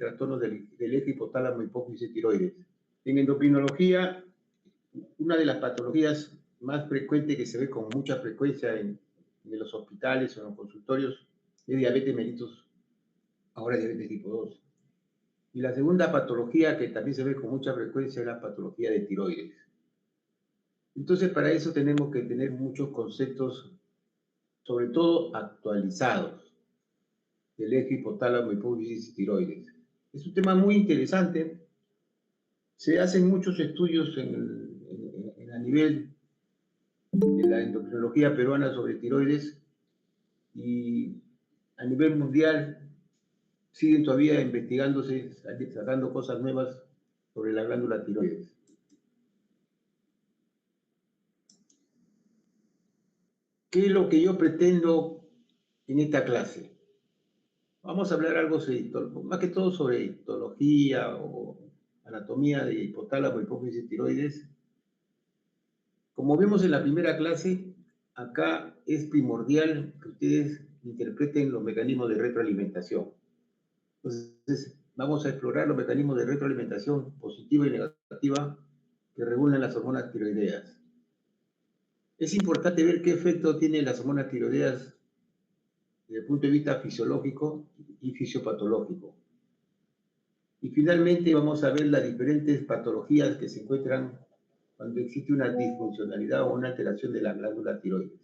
trastornos del eje hipotálamo hipófisis tiroides. En endocrinología, una de las patologías más frecuentes que se ve con mucha frecuencia en los hospitales o en los consultorios es diabetes mellitus, ahora diabetes tipo 2. Y la segunda patología que también se ve con mucha frecuencia es la patología de tiroides. Entonces, para eso tenemos que tener muchos conceptos, sobre todo actualizados, del eje hipotálamo hipófisis tiroides. Es un tema muy interesante. Se hacen muchos estudios a nivel de la endocrinología peruana sobre tiroides y a nivel mundial siguen todavía investigándose, sacando cosas nuevas sobre la glándula tiroides. ¿Qué es lo que yo pretendo en esta clase? Vamos a hablar algo más que todo sobre histología o anatomía de hipotálamo, hipófisis tiroides. Como vemos en la primera clase, acá es primordial que ustedes interpreten los mecanismos de retroalimentación. Entonces, vamos a explorar los mecanismos de retroalimentación positiva y negativa que regulan las hormonas tiroideas. Es importante ver qué efecto tienen las hormonas tiroideas desde el punto de vista fisiológico y fisiopatológico. Y finalmente vamos a ver las diferentes patologías que se encuentran cuando existe una disfuncionalidad o una alteración de la glándula tiroides.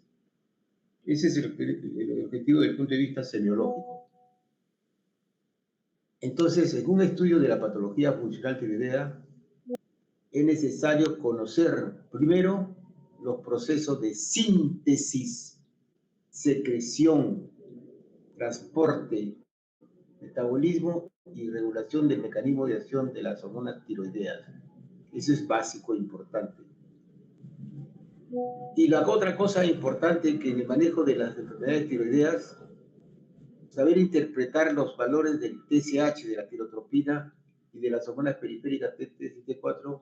Ese es el objetivo desde el punto de vista semiológico. Entonces, en un estudio de la patología funcional tiroidea, es necesario conocer primero los procesos de síntesis, secreción, transporte, metabolismo y regulación del mecanismo de acción de las hormonas tiroideas. Eso es básico e importante. Y la otra cosa importante que en el manejo de las enfermedades tiroideas, saber interpretar los valores del TSH, de la tirotropina y de las hormonas periféricas T3 y T4,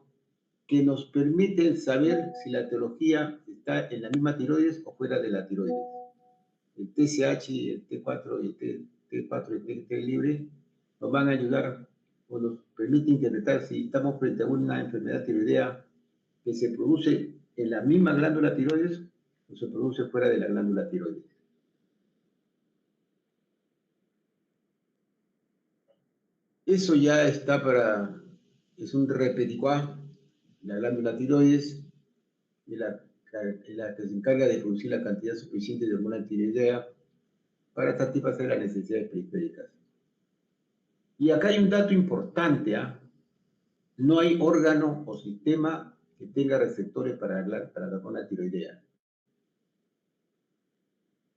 que nos permiten saber si la etiología está en la misma tiroides o fuera de la tiroides. El TSH, el T4 y el T4 y el T libre nos van a ayudar o nos permite interpretar si estamos frente a una enfermedad tiroidea que se produce en la misma glándula tiroides o se produce fuera de la glándula tiroides. Eso ya está es un repeticuá, la glándula tiroides, y la que se encarga de producir la cantidad suficiente de hormona tiroidea para satisfacer las necesidades periféricas. Y acá hay un dato importante, no hay órgano o sistema que tenga receptores para la hormona tiroidea.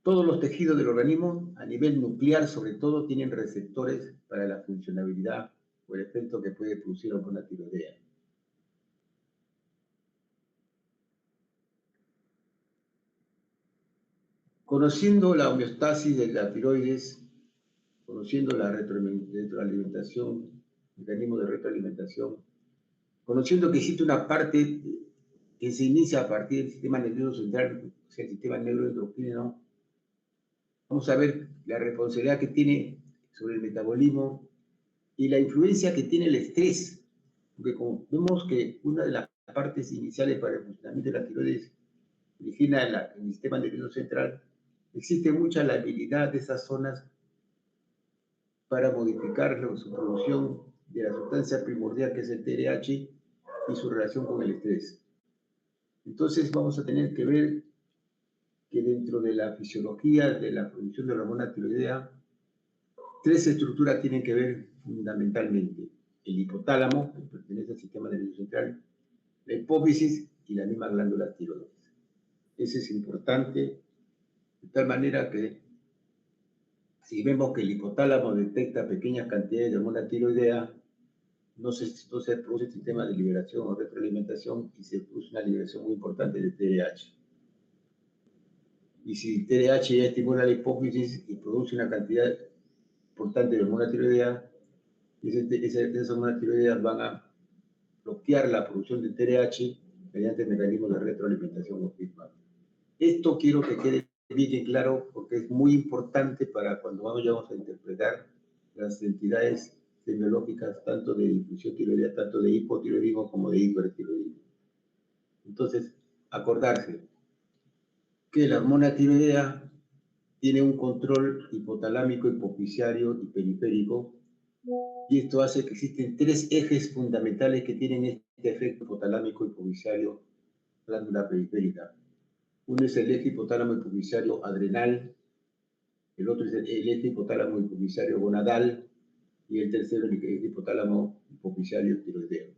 Todos los tejidos del organismo, a nivel nuclear sobre todo, tienen receptores para la funcionabilidad o el efecto que puede producir la hormona tiroidea. Conociendo la homeostasis de la tiroides, conociendo la retroalimentación, mecanismo de retroalimentación, conociendo que existe una parte que se inicia a partir del sistema nervioso central, o sea, el sistema neuroendocrino, vamos a ver la responsabilidad que tiene sobre el metabolismo y la influencia que tiene el estrés, porque como vemos que una de las partes iniciales para el funcionamiento de la tiroides origina en el sistema nervioso central, existe mucha labilidad de esas zonas para modificar su producción de la sustancia primordial que es el TRH y su relación con el estrés. Entonces vamos a tener que ver que dentro de la fisiología de la producción de la hormona tiroidea, tres estructuras tienen que ver fundamentalmente. El hipotálamo, que pertenece al sistema nervioso central, la hipófisis y la misma glándula tiroides. Eso es importante, de tal manera que si vemos que el hipotálamo detecta pequeñas cantidades de hormona tiroidea, no se produce el sistema de liberación o retroalimentación y se produce una liberación muy importante de TRH. Y si el TRH ya estimula la hipófisis y produce una cantidad importante de hormona tiroidea, esas hormonas tiroideas van a bloquear la producción de TRH mediante el mecanismo de retroalimentación o feedback. Esto quiero que quede bien claro porque es muy importante para cuando vamos a interpretar las entidades epidemiológicas tanto de difusión tiroidea, tanto de hipotiroidismo como de hipertiroidismo. Entonces, acordarse que la hormona tiroidea tiene un control hipotalámico, hipofisiario y periférico, y esto hace que existen tres ejes fundamentales que tienen este efecto hipotalámico, hipofisiario, glándula periférica. Uno es el eje hipotálamo hipofisiario adrenal, el otro es el eje hipotálamo hipofisiario gonadal, y el tercero el eje hipotálamo hipofisiario tiroideo.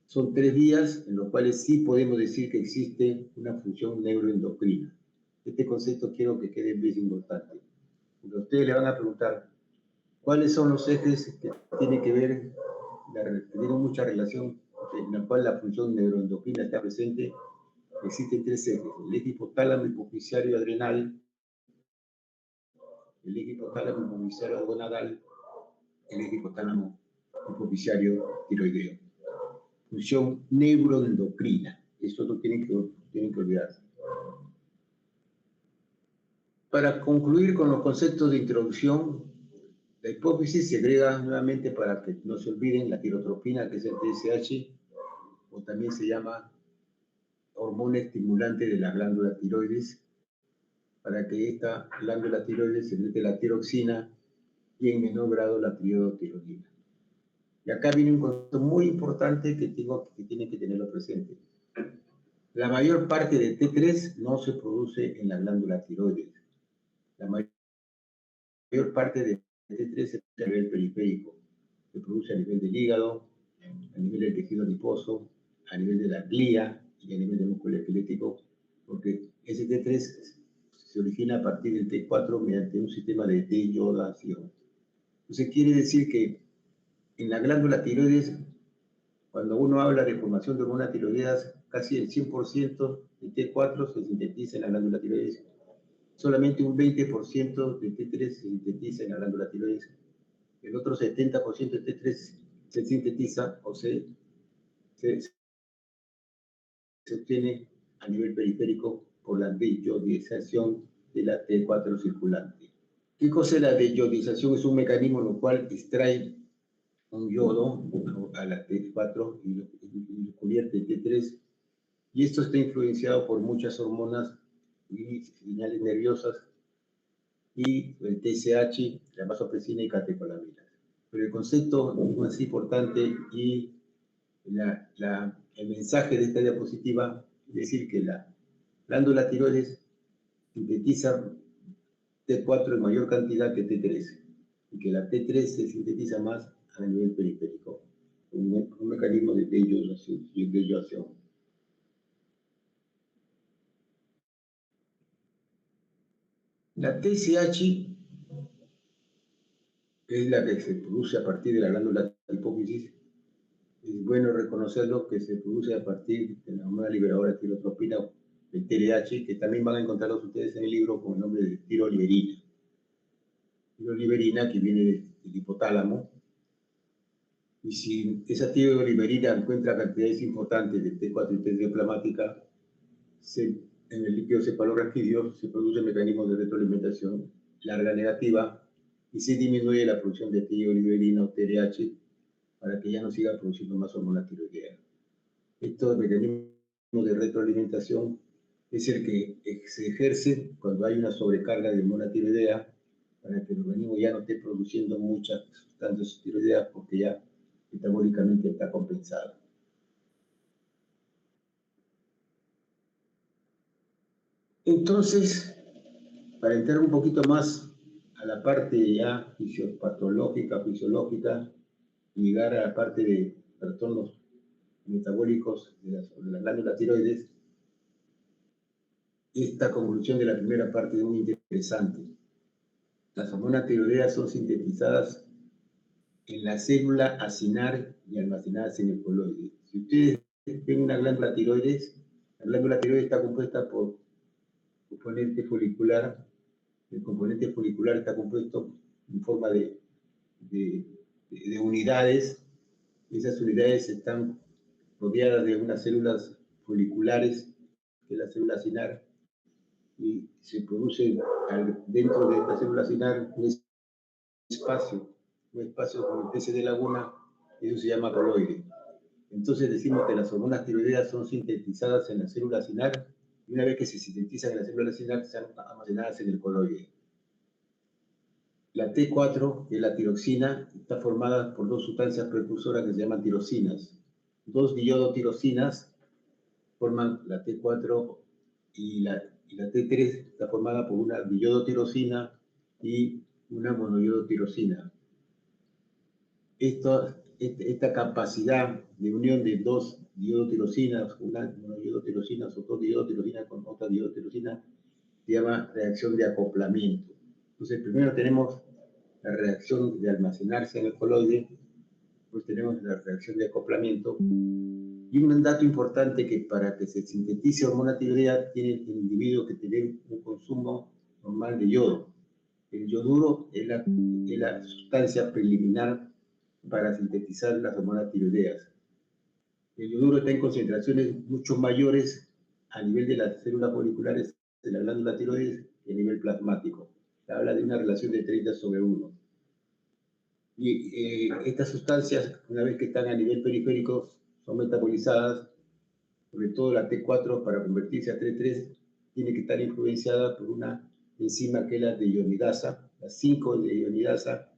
Son tres vías en los cuales sí podemos decir que existe una función neuroendocrina. Este concepto quiero que quede bien importante. Porque ustedes le van a preguntar cuáles son los ejes que tienen que ver, que tienen mucha relación, en la cual la función neuroendocrina está presente. Existen tres ejes: el eje hipotálamo hipofisiario adrenal, el eje hipotálamo hipofisiario gonadal, el eje hipotálamo hipofisiario tiroideo. Función neuroendocrina. Esto no tienen que olvidarse. Para concluir con los conceptos de introducción, la hipófisis segrega nuevamente, para que no se olviden, la tirotropina, que es el TSH, o también se llama hormona estimulante de la glándula tiroides, para que esta glándula tiroides secrete la tiroxina y en menor grado la triodotironina. Y acá viene un concepto muy importante que tienen que tenerlo presente. La mayor parte de T3 no se produce en la glándula tiroides. La mayor parte de T3 se produce a nivel periférico. Se produce a nivel del hígado, a nivel del tejido adiposo, a nivel de la glía y a nivel del músculo esquelético, porque ese T3 se origina a partir del T4 mediante un sistema de deyodación. Entonces quiere decir que en la glándula tiroides, cuando uno habla de formación de hormonas tiroideas, casi el 100% de T4 se sintetiza en la glándula tiroides. Solamente un 20% de T3 se sintetiza en la glándula tiroides. El otro 70% de T3 se sintetiza o se obtiene a nivel periférico por la deyodización de la T4 circulante. ¿Qué cosa es la deyodización? Es un mecanismo en el cual extrae un yodo a la T4 y lo convierte en T3, y esto está influenciado por muchas hormonas y señales nerviosas y el TSH, la vasopresina y catecolaminas. Pero el concepto más importante y el mensaje de esta diapositiva es decir que la glándula tiroides sintetiza T4 en mayor cantidad que T3 y que la T3 se sintetiza más a nivel periférico, un mecanismo de deyodación. La TSH es la que se produce a partir de la glándula hipófisis. Es bueno reconocerlo, que se produce a partir de la hormona liberadora tirotropina, el TRH, que también van a encontrarlos ustedes en el libro con el nombre de tiroliberina. Tiroliberina, que viene del hipotálamo, y si esa tiroliberina encuentra cantidades importantes de T4 y T3 plasmática, en el líquido cefalorraquídeo se produce un mecanismo de retroalimentación larga negativa y se disminuye la producción de tiroliberina o TRH para que ya no siga produciendo más hormona tiroidea. Este mecanismo de retroalimentación es el que se ejerce cuando hay una sobrecarga de hormona tiroidea, para que el organismo ya no esté produciendo muchas sustancias tiroideas porque ya metabólicamente está compensado. Entonces, para entrar un poquito más a la parte ya fisiopatológica, fisiológica, y llegar a la parte de trastornos metabólicos de la glándula tiroides, esta conclusión de la primera parte es muy interesante. Las hormonas tiroideas son sintetizadas en la célula acinar y almacenadas en el coloide. Si ustedes ven una glándula tiroides, la glándula tiroides está compuesta por componente folicular. El componente folicular está compuesto en forma de unidades. Esas unidades están rodeadas de unas células foliculares, que es la célula acinar, y se produce dentro de esta célula acinar un espacio un espacio como especie de laguna, eso se llama coloide. Entonces decimos que las hormonas tiroideas son sintetizadas en la célula sinar y una vez que se sintetizan en la célula sinar, están almacenadas en el coloide. La T4, que es la tiroxina, está formada por dos sustancias precursoras que se llaman tirosinas. Dos diodotirosinas forman la T4 y la T3 está formada por una diiodotirosina y una monoiodotirosina. Esta capacidad de unión de dos diodotirosinas, una monoiodotirosina o dos diodotirosinas con otra diodotirosina, se llama reacción de acoplamiento. Entonces, primero tenemos la reacción de almacenarse en el coloide, pues tenemos la reacción de acoplamiento. Y un dato importante que para que se sintetice hormona tiroidea tiene el individuo que tener un consumo normal de yodo. El yoduro es la sustancia preliminar para sintetizar las hormonas tiroideas. El yoduro está en concentraciones mucho mayores a nivel de las células foliculares de la glándula tiroides que a nivel plasmático. Se habla de una relación de 30/1. Y estas sustancias, una vez que están a nivel periférico, son metabolizadas, sobre todo la T4 para convertirse a T3, tiene que estar influenciada por una enzima que es la deionidasa, la 5-deionidasa,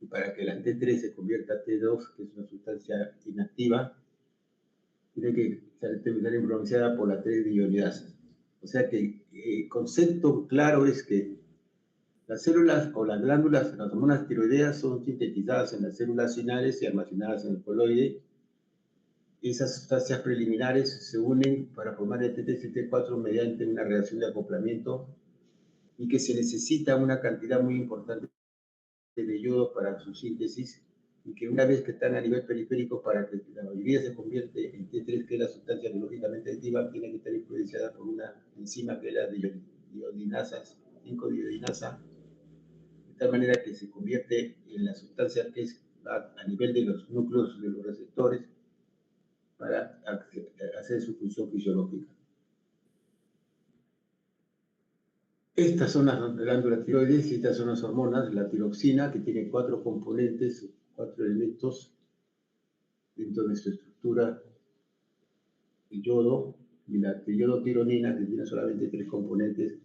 y para que la T3 se convierta a T2, que es una sustancia inactiva, tiene que estar influenciada por la 3-deionidasa. O sea que el concepto claro es que las células o las glándulas, las hormonas tiroideas son sintetizadas en las células sinares y almacenadas en el coloide. Esas sustancias preliminares se unen para formar el T3 y T4 mediante una reacción de acoplamiento y que se necesita una cantidad muy importante de yodo para su síntesis y que una vez que están a nivel periférico para que la mayoría se convierte en T3, que es la sustancia biológicamente activa, tiene que estar influenciada por una enzima que es la diodinasa, 5-diodinasa, de tal manera que se convierte en la sustancia que es a nivel de los núcleos de los receptores para hacer su función fisiológica. Estas son las glándulas tiroides y estas son las hormonas, la tiroxina, que tiene 4 componentes, 4 elementos dentro de su estructura, el yodo y la triiodotironina, que tiene solamente 3 componentes,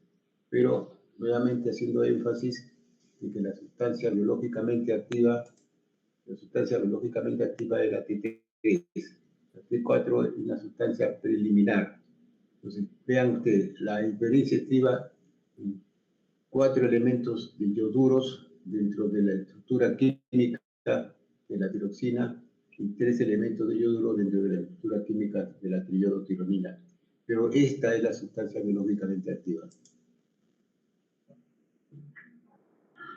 pero nuevamente haciendo énfasis en que la sustancia biológicamente activa es la T3. La T4 es una sustancia preliminar. Entonces, vean ustedes, la diferencia estriba en 4 elementos de ioduros dentro de la estructura química de la tiroxina y 3 elementos de yoduro dentro de la estructura química de la triiodotironina. Pero esta es la sustancia biológicamente activa.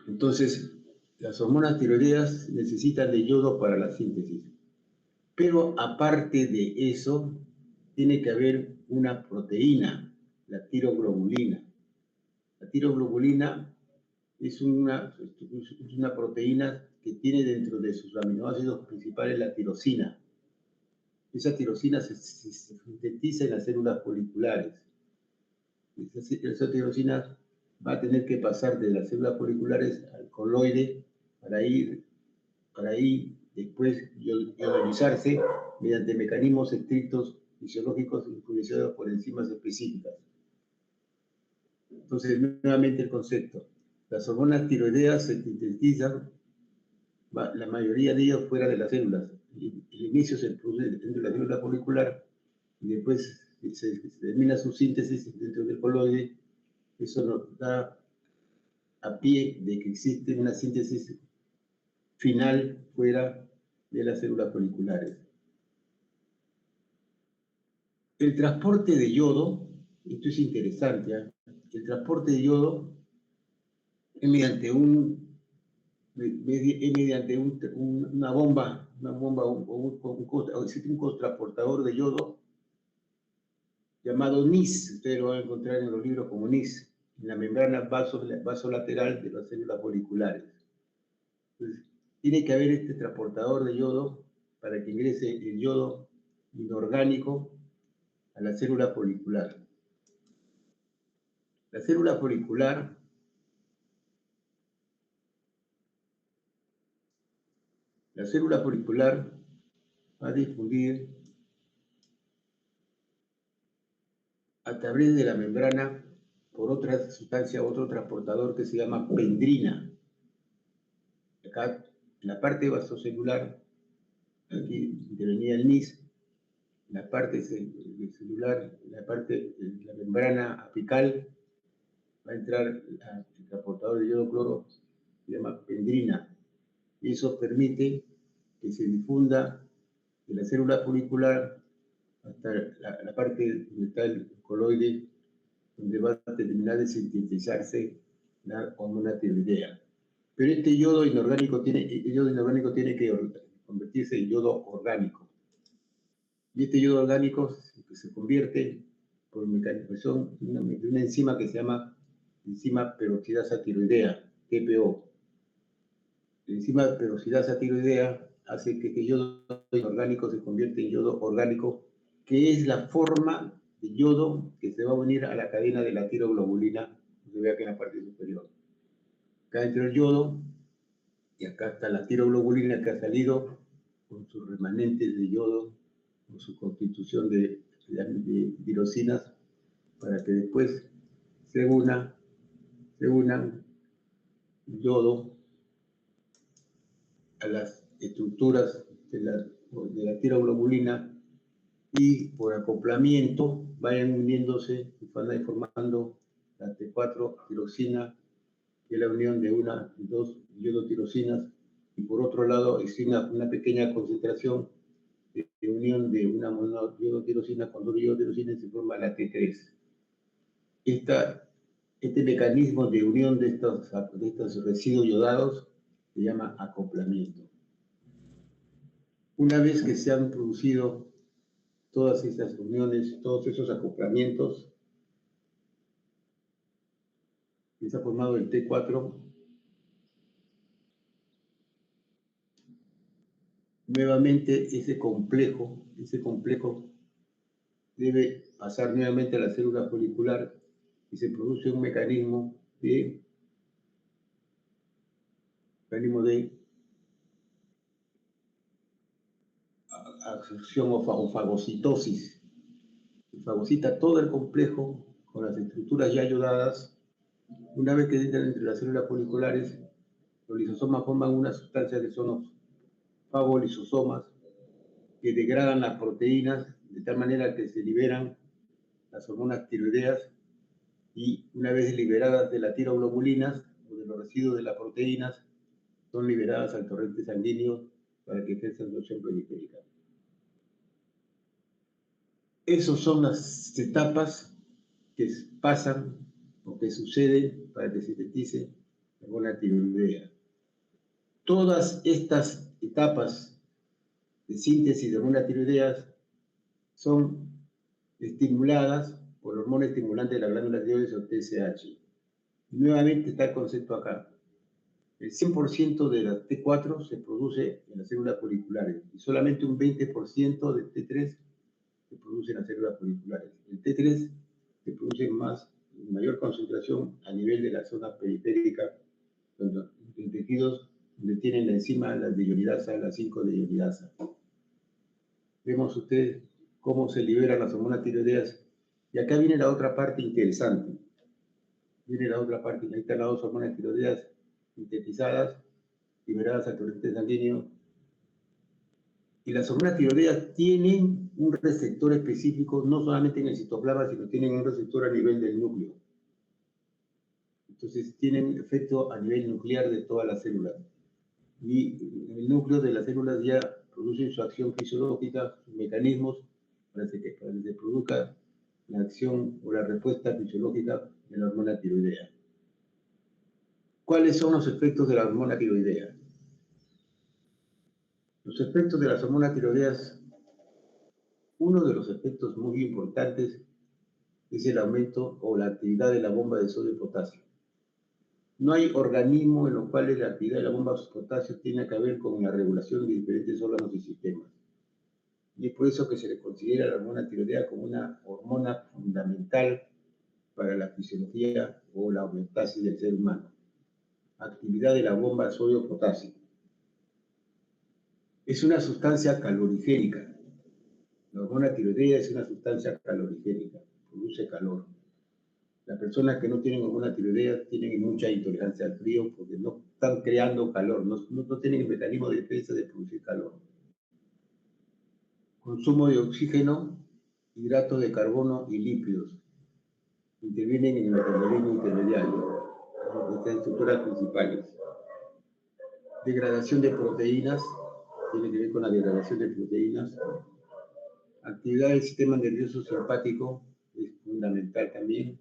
Entonces, las hormonas tiroideas necesitan de yodo para la síntesis. Pero aparte de eso, tiene que haber una proteína, la tiroglobulina. La tiroglobulina es una proteína que tiene dentro de sus aminoácidos principales la tirosina. Esa tirosina se sintetiza en las células foliculares. Esa tirosina va a tener que pasar de las células foliculares al coloide para ir después ionizarse mediante mecanismos estrictos fisiológicos influenciados por enzimas específicas. Entonces, nuevamente el concepto. Las hormonas tiroideas se sintetizan, la mayoría de ellas fuera de las células. El inicio se produce dentro de la célula folicular y después se termina su síntesis dentro del coloide. Eso nos da a pie de que existe una síntesis final fuera de las células foliculares. El transporte de yodo, esto es interesante, ¿eh? El transporte de yodo es mediante una bomba o existe un cotransportador de yodo llamado NIS, ustedes lo van a encontrar en los libros como NIS, en la membrana vasolateral de las células foliculares. Entonces, tiene que haber este transportador de yodo para que ingrese el yodo inorgánico a la célula folicular. La célula folicular La célula folicular va a difundir a través de la membrana por otra sustancia, otro transportador que se llama pendrina. Acá, en la parte vasocelular, aquí intervenía el NIS, la parte celular, la parte de la membrana apical, va a entrar el transportador de yodo cloro, se llama pendrina, y eso permite que se difunda de la célula folicular hasta la parte donde está el coloide, donde va a terminar de sintetizarse la hormona tiroidea. Pero este yodo inorgánico tiene que convertirse en yodo orgánico. Y este yodo orgánico se convierte por mecanización de una enzima que se llama enzima peroxidasa tiroidea, TPO. La enzima peroxidasa tiroidea hace que este yodo inorgánico se convierta en yodo orgánico, que es la forma de yodo que se va a unir a la cadena de la tiroglobulina, se ve aquí en la parte superior. Acá entra el yodo, y acá está la tiroglobulina que ha salido con sus remanentes de yodo, con su constitución de tirosinas, para que después se unan yodo a las estructuras de la tiroglobulina y por acoplamiento vayan uniéndose y van formando la T4-tiroxina, que es la unión de una y dos yodotirosinas, y por otro lado existe una pequeña concentración de unión de una monoyodotirosina con dos yodotirosinas y se forma la T3. Este mecanismo de unión de estos residuos yodados se llama acoplamiento. Una vez que se han producido todas estas uniones, todos esos acoplamientos, que se ha formado el T4, nuevamente ese complejo debe pasar nuevamente a la célula folicular y se produce un mecanismo de absorción o fagocitosis. Se fagocita todo el complejo con las estructuras ya yodadas. Una vez que entran entre las células foliculares, los lisosomas forman una sustancia que son los fagolisosomas, que degradan las proteínas de tal manera que se liberan las hormonas tiroideas, y una vez liberadas de las tiroglobulinas o de los residuos de las proteínas, son liberadas al torrente sanguíneo para que ejerzan su acción periférica. Esas son las etapas que pasan o que suceden para que se sintetice la hormona tiroidea. Todas estas etapas de síntesis de hormonas tiroideas son estimuladas por la hormona estimulante de la glándula tiroides o TSH. Y nuevamente está el concepto acá. El 100% de la T4 se produce en las células foliculares y solamente un 20% de T3 se produce en las células foliculares. El T3 se produce en mayor concentración a nivel de la zona periférica, en tejidos donde tienen la enzima, la deionidasa, la 5-deionidasa. Vemos ustedes cómo se liberan las hormonas tiroideas. Y acá viene la otra parte interesante. Viene la otra parte, ahí están las dos hormonas tiroideas sintetizadas, liberadas al torrente sanguíneo. Y las hormonas tiroideas tienen un receptor específico, no solamente en el citoplasma, sino tienen un receptor a nivel del núcleo. Entonces tienen efecto a nivel nuclear de todas las células. Y en el núcleo de las células ya producen su acción fisiológica, sus mecanismos, para que se produzca la acción o la respuesta fisiológica de la hormona tiroidea. ¿Cuáles son los efectos de la hormona tiroidea? Los efectos de las hormonas tiroideas, uno de los efectos muy importantes es el aumento o la actividad de la bomba de sodio y potasio. No hay organismo en los cuales la actividad de la bomba de potasio tiene que ver con la regulación de diferentes órganos y sistemas. Y es por eso que se le considera la hormona tiroidea como una hormona fundamental para la fisiología o la homeostasis del ser humano. Actividad de la bomba sodio-potasio. Es una sustancia calorigénica. La hormona tiroidea es una sustancia calorigénica, produce calor. Las personas que no tienen hormona tiroidea tienen mucha intolerancia al frío porque no están creando calor, no tienen el mecanismo de defensa de producir calor. Consumo de oxígeno, hidratos de carbono y lípidos. Intervienen en el metabolismo intermediario, estas estructuras principales. Degradación de proteínas, tiene que ver con la degradación de proteínas. Actividad del sistema nervioso simpático es fundamental también.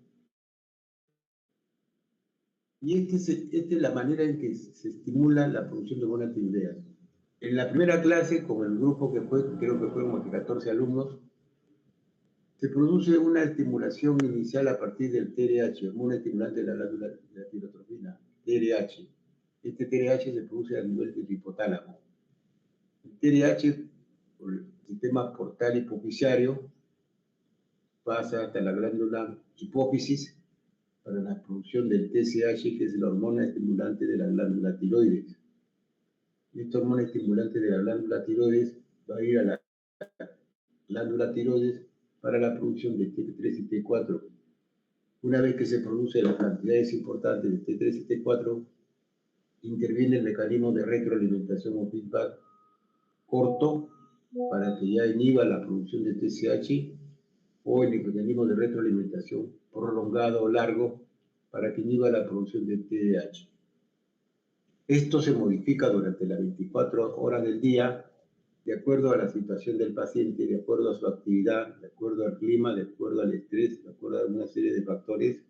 Y esta es la manera en que se estimula la producción de hormona tiroidea. En la primera clase, con el grupo que fue, creo que fueron 14 alumnos, se produce una estimulación inicial a partir del TRH, hormona estimulante de la glándula de la tirotrofina, TRH. Este TRH se produce a nivel del hipotálamo. El TRH, por el sistema portal hipofisiario, pasa hasta la glándula hipófisis para la producción del TSH, que es la hormona estimulante de la glándula tiroides. Esta hormona estimulante de la glándula tiroides va a ir a la glándula tiroides para la producción de T3 y T4. Una vez que se producen las cantidades importantes de T3 y T4, interviene el mecanismo de retroalimentación o feedback corto para que ya inhiba la producción de TSH, o el mecanismo de retroalimentación prolongado o largo para que inhiba la producción de TDH. Esto se modifica durante las 24 horas del día de acuerdo a la situación del paciente, de acuerdo a su actividad, de acuerdo al clima, de acuerdo al estrés, de acuerdo a una serie de factores,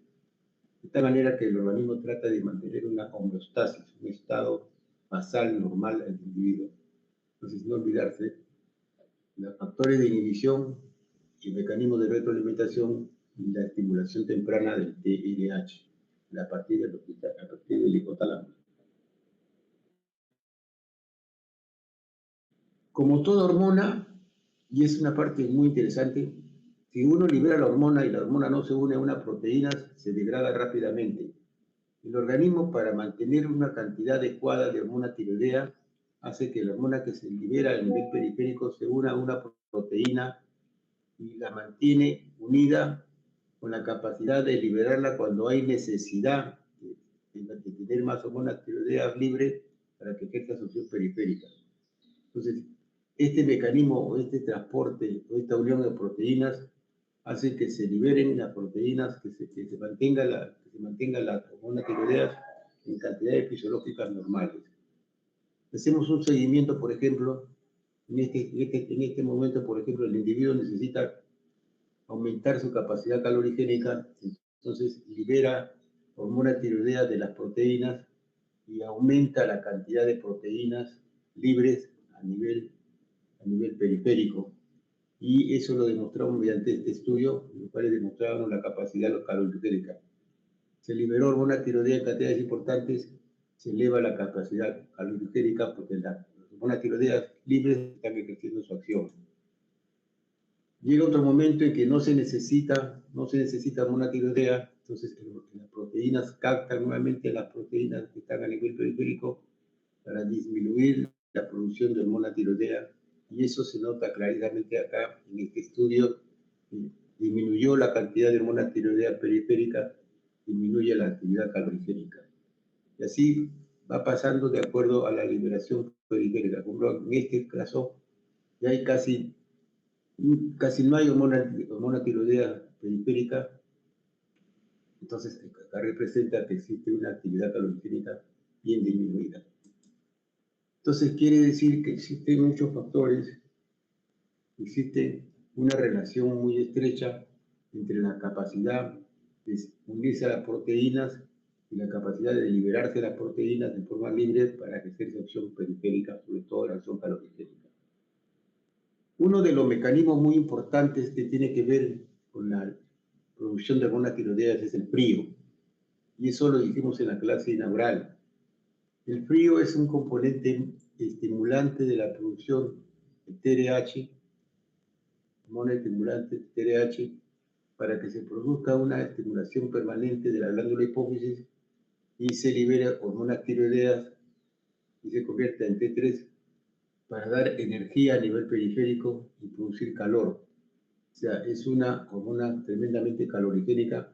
de tal manera que el organismo trata de mantener una homeostasis, un estado basal normal al individuo. Entonces, no olvidarse, los factores de inhibición y mecanismos de retroalimentación y la estimulación temprana del TRH a partir del hipotálamo. Como toda hormona, y es una parte muy interesante, si uno libera la hormona y la hormona no se une a una proteína, se degrada rápidamente. El organismo, para mantener una cantidad adecuada de hormona tiroidea, hace que la hormona que se libera a nivel periférico se una a una proteína y la mantiene unida con la capacidad de liberarla cuando hay necesidad de tener más hormona tiroidea libre para que ejerza su acción periférica. Entonces, este mecanismo o este transporte o esta unión de proteínas hace que se liberen las proteínas, que se mantenga la hormona tiroidea en cantidades fisiológicas normales. Hacemos un seguimiento, por ejemplo, en este momento, por ejemplo, el individuo necesita aumentar su capacidad calorigénica, entonces libera hormona tiroidea de las proteínas y aumenta la cantidad de proteínas libres a nivel periférico. Y eso lo demostramos mediante este estudio, en el cual demostrábamos la capacidad calorigénica. Se liberó hormona tiroidea en cantidades importantes, se eleva la capacidad calorigénica porque las hormonas tiroideas libres están ejerciendo su acción. Llega otro momento en que no se necesita hormona tiroidea, entonces las proteínas captan nuevamente las proteínas que están a nivel periférico para disminuir la producción de hormona tiroidea, y eso se nota clarísimamente acá en este estudio. Disminuyó la cantidad de hormona tiroidea periférica, disminuye la actividad calorigénica. Y así va pasando de acuerdo a la liberación periférica. Por ejemplo, en este caso ya hay casi no hay hormona tiroidea periférica, entonces acá representa que existe una actividad calorigénica bien disminuida. Entonces quiere decir que existen muchos factores, existe una relación muy estrecha entre la capacidad de unirse a las proteínas y la capacidad de liberarse de las proteínas de forma libre para ejercer su acción periférica, sobre todo la acción calorigénica. Uno de los mecanismos muy importantes que tiene que ver con la producción de hormonas tiroideas es el frío, y eso lo dijimos en la clase inaugural. El frío es un componente estimulante de la producción de TRH, hormona estimulante TRH, para que se produzca una estimulación permanente de la glándula hipófisis y se libere hormonas tiroideas y se convierta en T3 para dar energía a nivel periférico y producir calor. O sea, es una hormona tremendamente calorigénica.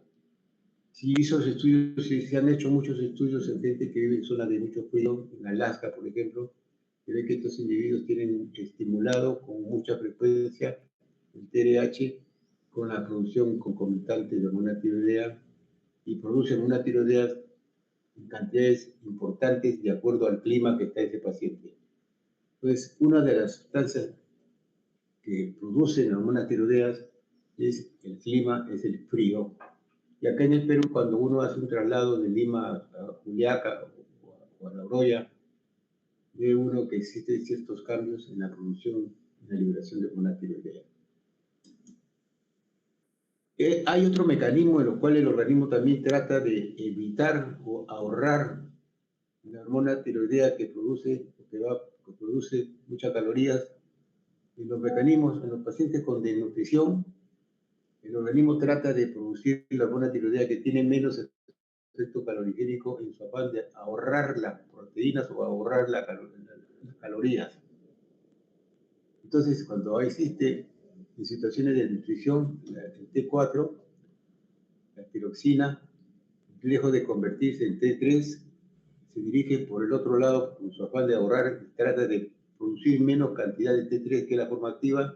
Sí, esos estudios, se han hecho muchos estudios en gente que vive en zonas de mucho frío, en Alaska, por ejemplo, que ve que estos individuos tienen estimulado con mucha frecuencia el TRH con la producción concomitante de hormona tiroidea y producen una tiroidea en cantidades importantes de acuerdo al clima que está ese paciente. Entonces, una de las sustancias que producen hormonas tiroideas es el clima, es el frío. Y acá en el Perú, cuando uno hace un traslado de Lima a Juliaca o a La Oroya, ve uno que existen ciertos cambios en la producción y la liberación de hormona tiroidea. Hay otro mecanismo en el cual el organismo también trata de evitar o ahorrar la hormona tiroidea que produce muchas calorías. En los mecanismos, en los pacientes con desnutrición, el organismo trata de producir la hormona tiroidea que tiene menos efecto calorigénico en su afán de ahorrar las proteínas o ahorrar las calorías. Entonces, cuando existe en situaciones de nutrición, el T4, la tiroxina, lejos de convertirse en T3, se dirige por el otro lado con su afán de ahorrar, trata de producir menos cantidad de T3 que la forma activa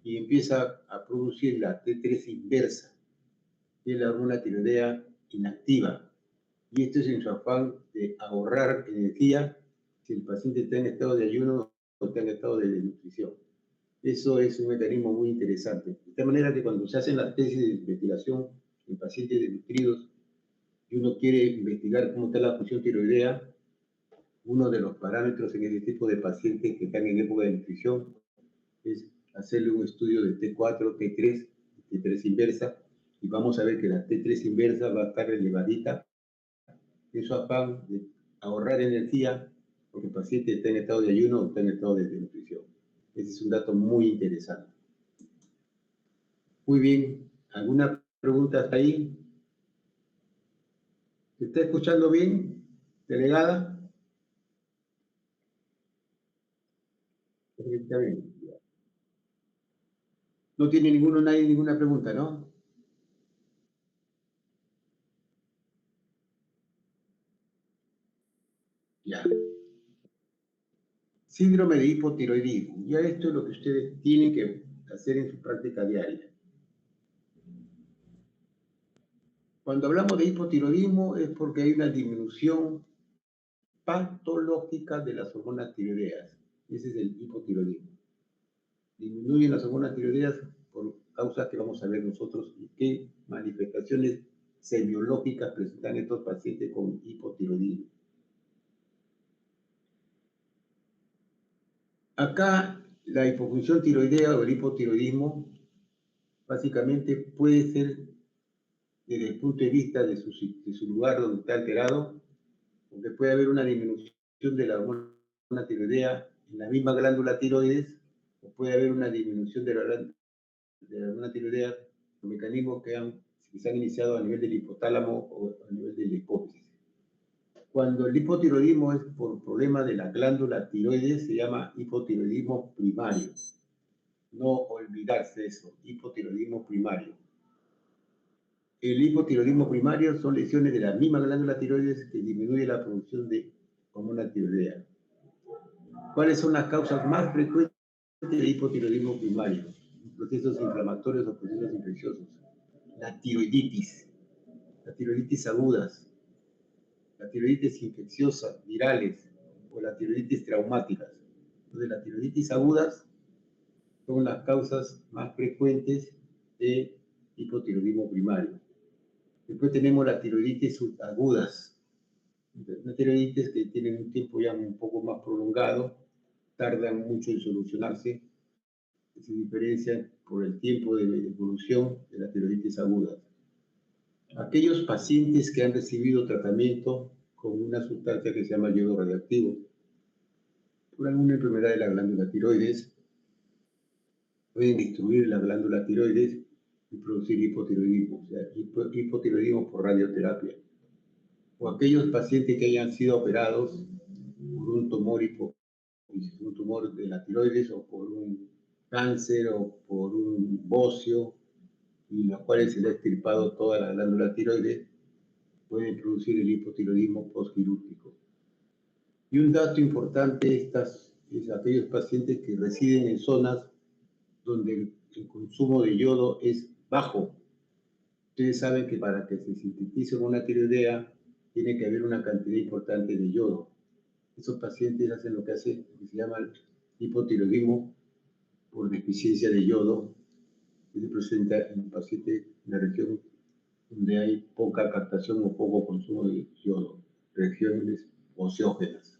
y empieza a producir la T3 inversa, que es la hormona tiroidea inactiva. Y esto es en su afán de ahorrar energía si el paciente está en estado de ayuno o está en estado de desnutrición. Eso es un mecanismo muy interesante. De tal manera que cuando se hacen las tesis de investigación en pacientes desnutridos y uno quiere investigar cómo está la función tiroidea, uno de los parámetros en este tipo de pacientes que están en época de nutrición es hacerle un estudio de T4, T3, T3 inversa, y vamos a ver que la T3 inversa va a estar elevadita en su afán de ahorrar energía porque el paciente está en estado de ayuno o está en estado de nutrición. Ese es un dato muy interesante. Muy bien, ¿alguna pregunta hasta ahí? ¿Se está escuchando bien, delegada? Está bien. No tiene nadie ninguna pregunta, ¿no? Ya. Síndrome de hipotiroidismo. Ya esto es lo que ustedes tienen que hacer en su práctica diaria. Cuando hablamos de hipotiroidismo es porque hay una disminución patológica de las hormonas tiroideas. Ese es el hipotiroidismo. Disminuyen las hormonas tiroideas por causas que vamos a ver nosotros y qué manifestaciones semiológicas presentan estos pacientes con hipotiroidismo. Acá la hipofunción tiroidea o el hipotiroidismo básicamente puede ser desde el punto de vista de su lugar donde está alterado, porque puede haber una disminución de la hormona tiroidea en la misma glándula tiroides, o puede haber una disminución de la hormona tiroidea, los mecanismos que se han iniciado a nivel del hipotálamo o a nivel de la hipófisis. Cuando el hipotiroidismo es por problema de la glándula tiroides, se llama hipotiroidismo primario. No olvidarse eso, hipotiroidismo primario. El hipotiroidismo primario son lesiones de la misma glándula tiroides que disminuye la producción de hormona tiroidea. ¿Cuáles son las causas más frecuentes del hipotiroidismo primario? Procesos inflamatorios o procesos infecciosos. La tiroiditis, las tiroiditis agudas, la tiroiditis infecciosa, virales, o las tiroiditis traumáticas. Entonces, las tiroiditis agudas son las causas más frecuentes de hipotiroidismo primario. Después tenemos las tiroiditis subagudas, las tiroiditis que tienen un tiempo ya un poco más prolongado, tardan mucho en solucionarse, se diferencian por el tiempo de evolución de las tiroiditis agudas. Aquellos pacientes que han recibido tratamiento con una sustancia que se llama yodo radioactivo por alguna enfermedad de la glándula tiroides, pueden destruir la glándula tiroides y producir hipotiroidismo, o sea, hipotiroidismo por radioterapia. O aquellos pacientes que hayan sido operados por un tumor hipófisis, un tumor de la tiroides o por un cáncer o por un bocio, y los cuales se le ha extirpado toda la glándula tiroides, pueden producir el hipotiroidismo postquirúrgico. Y un dato importante es aquellos pacientes que residen en zonas donde el consumo de yodo es bajo. Ustedes saben que para que se sintetice una tiroidea tiene que haber una cantidad importante de yodo. Esos pacientes hacen lo que se llama el hipotiroidismo por deficiencia de yodo, que se presenta en el paciente en la región donde hay poca captación o poco consumo de yodo, regiones oceógenas.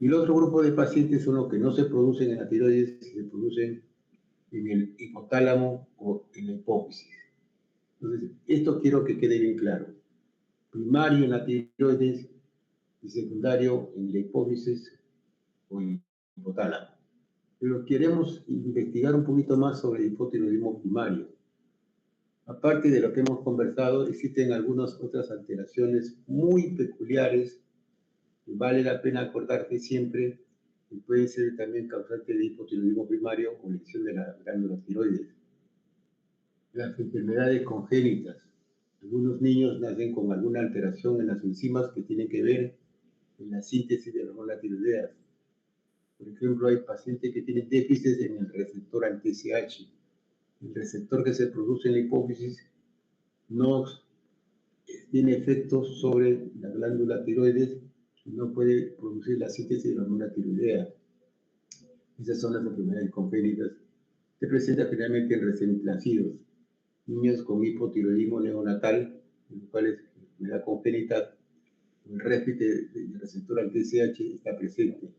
Y el otro grupo de pacientes son los que no se producen en la tiroides, se producen en el hipotálamo o en la hipófisis. Entonces, esto quiero que quede bien claro. Primario en la tiroides y secundario en la hipófisis o en el hipotálamo. Pero queremos investigar un poquito más sobre el hipotiroidismo primario. Aparte de lo que hemos conversado, existen algunas otras alteraciones muy peculiares que vale la pena acordarte siempre que pueden ser también causantes de hipotiroidismo primario o lesión de la glándula tiroides. Las enfermedades congénitas. Algunos niños nacen con alguna alteración en las enzimas que tienen que ver en la síntesis de la hormona tiroidea. Por ejemplo, hay pacientes que tienen déficits en el receptor anti-TSH. El receptor que se produce en la hipófisis no tiene efectos sobre la glándula tiroides y no puede producir la síntesis de la hormona tiroidea. Esas son las enfermedades congénitas. Se presenta generalmente en recién nacidos, niños con hipotiroidismo neonatal, en los cuales la enfermedad congénita, el del receptor al TSH está presente.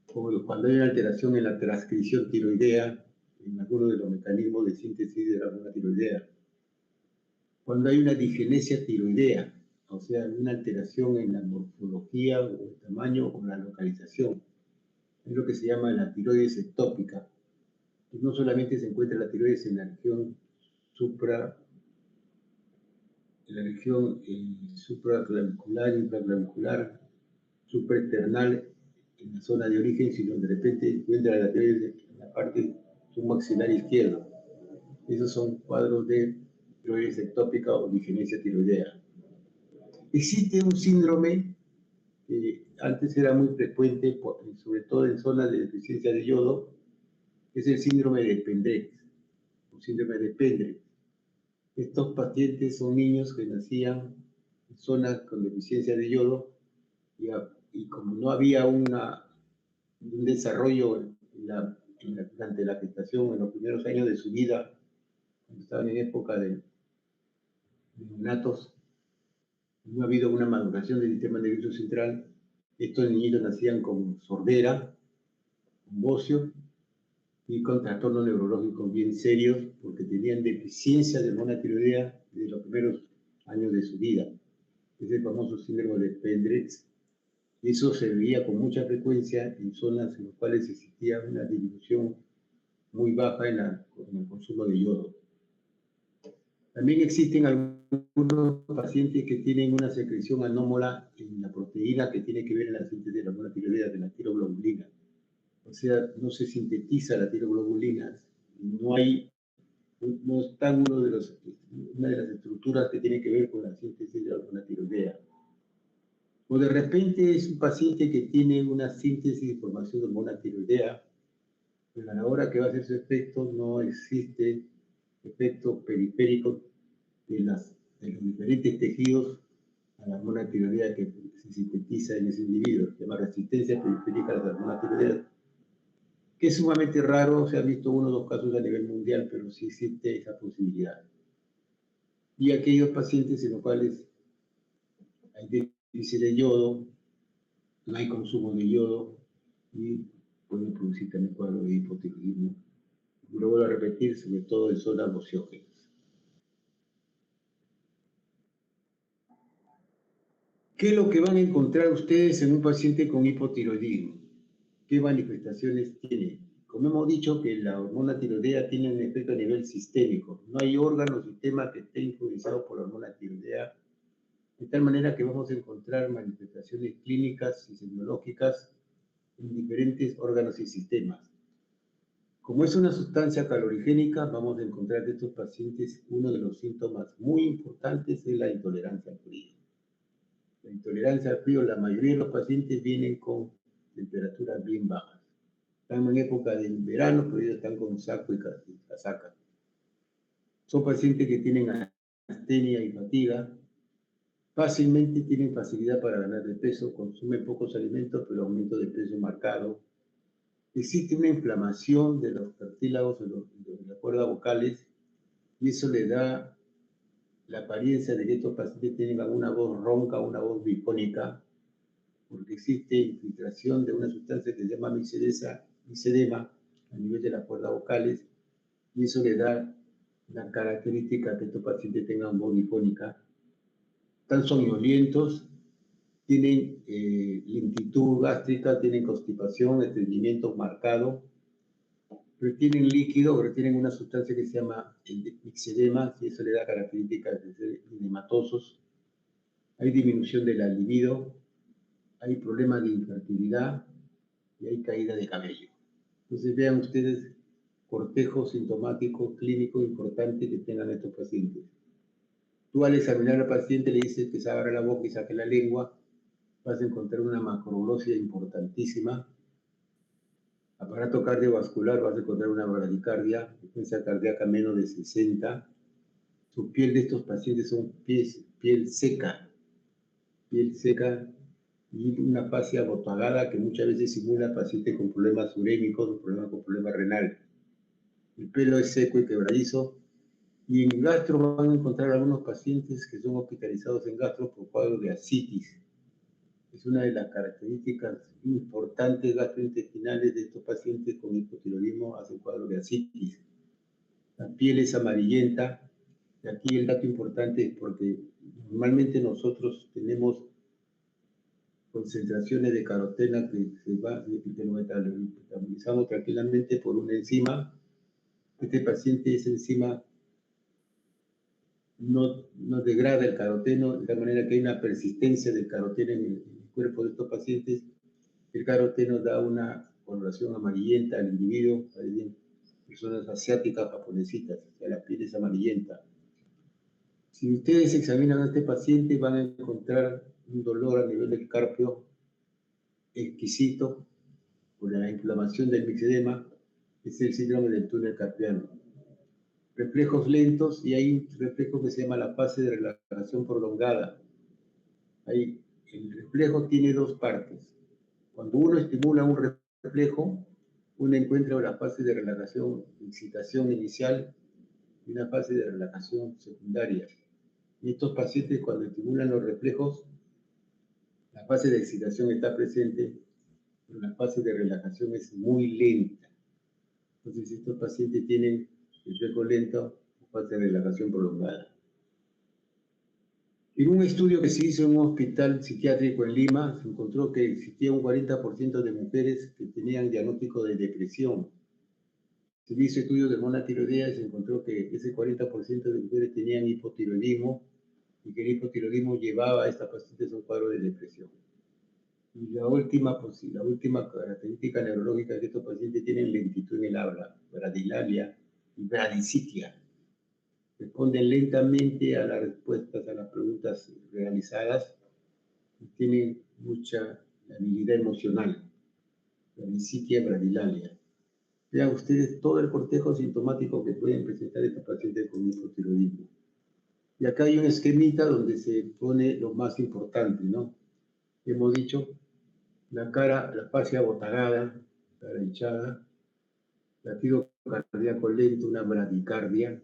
Como cuando hay una alteración en la transcripción tiroidea, en alguno de los mecanismos de síntesis de la hormona tiroidea. Cuando hay una disgenesia tiroidea, o sea, una alteración en la morfología o el tamaño o la localización. Es lo que se llama la tiroides ectópica. Que no solamente se encuentra la tiroides en la región supraclavicular, infraclavicular, supraesternal, en la zona de origen, sino de repente encuentra la tiroides en la parte submaxilar izquierda. Esos son cuadros de tiroides ectópica o disgenesia tiroidea. Existe un síndrome que antes era muy frecuente, sobre todo en zonas de deficiencia de yodo, que es el síndrome de Pendrex, o síndrome de Pendrex. Estos pacientes son niños que nacían en zonas con deficiencia de yodo y como no había un desarrollo durante la gestación, en los primeros años de su vida, cuando estaban en época de neonatos, no ha habido una maduración del sistema nervioso central. Estos niñitos nacían con sordera, con bocio y con trastornos neurológicos bien serios porque tenían deficiencia de hormona tiroidea desde los primeros años de su vida. Es el famoso síndrome de Pendrex. Eso se veía con mucha frecuencia en zonas en las cuales existía una disminución muy baja en el consumo de yodo. También existen algunos pacientes que tienen una secreción anómala en la proteína que tiene que ver en la síntesis de la hormona tiroidea, de la tiroglobulina. O sea, no se sintetiza la tiroglobulina, no está una de las estructuras que tiene que ver con la síntesis de la hormona tiroidea. O de repente es un paciente que tiene una síntesis y formación de hormona tiroidea, pero a la hora que va a hacer su efecto no existe efecto periférico de los diferentes tejidos a la hormona tiroidea que se sintetiza en ese individuo, se llama resistencia periférica a la hormona tiroidea, que es sumamente raro. Se han visto uno o dos casos a nivel mundial, pero sí existe esa posibilidad. Y aquellos pacientes en los cuales hay déficit de yodo, no hay consumo de yodo y pueden producir también cuadros de hipotiroidismo. Lo vuelvo a repetir, sobre todo en zonas bociógenas. ¿Qué es lo que van a encontrar ustedes en un paciente con hipotiroidismo? ¿Qué manifestaciones tiene? Como hemos dicho que la hormona tiroidea tiene un efecto a nivel sistémico. No hay órgano o sistema que esté influenciado por la hormona tiroidea, de tal manera que vamos a encontrar manifestaciones clínicas y semiológicas en diferentes órganos y sistemas. Como es una sustancia calorigénica, vamos a encontrar de estos pacientes uno de los síntomas muy importantes es la intolerancia al frío. La intolerancia al frío, la mayoría de los pacientes vienen con temperaturas bien bajas. Están en época del verano, pero ellos están con saco y casaca. Son pacientes que tienen astenia y fatiga, fácilmente tienen facilidad para ganar de peso, consumen pocos alimentos, pero aumento de peso marcado. Existe una inflamación de los cartílagos de las cuerdas vocales y eso le da la apariencia de que estos pacientes tienen una voz ronca, una voz bifónica, porque existe infiltración de una sustancia que se llama misedema a nivel de las cuerdas vocales y eso le da la característica que estos pacientes tengan voz bifónica. Están soñolientos, tienen lentitud gástrica, tienen constipación, estreñimiento marcado, retienen líquido, retienen una sustancia que se llama el mixedema, y eso le da características de ser edematosos. Hay disminución de la libido, hay problemas de infertilidad y hay caída de cabello. Entonces vean ustedes cortejo sintomático clínico importante que tengan estos pacientes. Tú al examinar al paciente le dices que se abra la boca y saque la lengua, vas a encontrar una macroglosia importantísima. Aparato cardiovascular, vas a encontrar una bradicardia, frecuencia cardíaca menos de 60. Su piel de estos pacientes son piel seca y una fascia botagada que muchas veces simula pacientes con problemas urémicos, con problemas renal. El pelo es seco y quebradizo. Y en gastro van a encontrar algunos pacientes que son hospitalizados en gastro por cuadros de ascitis. Es una de las características importantes gastrointestinales de estos pacientes con hipotiroidismo, hacen cuadros de ascitis. La piel es amarillenta, y aquí el dato importante es porque normalmente nosotros tenemos concentraciones de caroteno que lo metabolizamos tranquilamente por una enzima. Este paciente, esa enzima no degrada el caroteno, de tal manera que hay una persistencia del caroteno en el cuerpo de estos pacientes. El caroteno da una coloración amarillenta al individuo, hay personas asiáticas, japonesitas, o sea, la piel es amarillenta. Si ustedes examinan a este paciente, van a encontrar un dolor a nivel del carpio exquisito por la inflamación del mixedema, es el síndrome del túnel carpiano. Reflejos lentos y hay un reflejo que se llama la fase de relajación prolongada. El reflejo tiene dos partes. Cuando uno estimula un reflejo, uno encuentra una fase de relajación, excitación inicial y una fase de relajación secundaria. Y estos pacientes cuando estimulan los reflejos, la fase de excitación está presente, pero la fase de relajación es muy lenta. Entonces estos pacientes tienen reflejo lento o fase de relajación prolongada. En un estudio que se hizo en un hospital psiquiátrico en Lima, se encontró que existía un 40% de mujeres que tenían diagnóstico de depresión. Se hizo estudio de monotiroidea y se encontró que ese 40% de mujeres tenían hipotiroidismo y que el hipotiroidismo llevaba a estas pacientes a un cuadro de depresión. Y la última característica neurológica es que estos pacientes tienen lentitud en el habla, bradilalia y bradicitia. Responden lentamente a las respuestas a las preguntas realizadas y tienen mucha habilidad emocional, bradicitia, bradilalia. Vean ustedes todo el cortejo sintomático que pueden presentar estos pacientes con hipotiroidismo. Y acá hay un esquemita donde se pone lo más importante, ¿no? Hemos dicho la cara, la fascia botagada, cara hinchada, latido cardíaco lento, una bradicardia,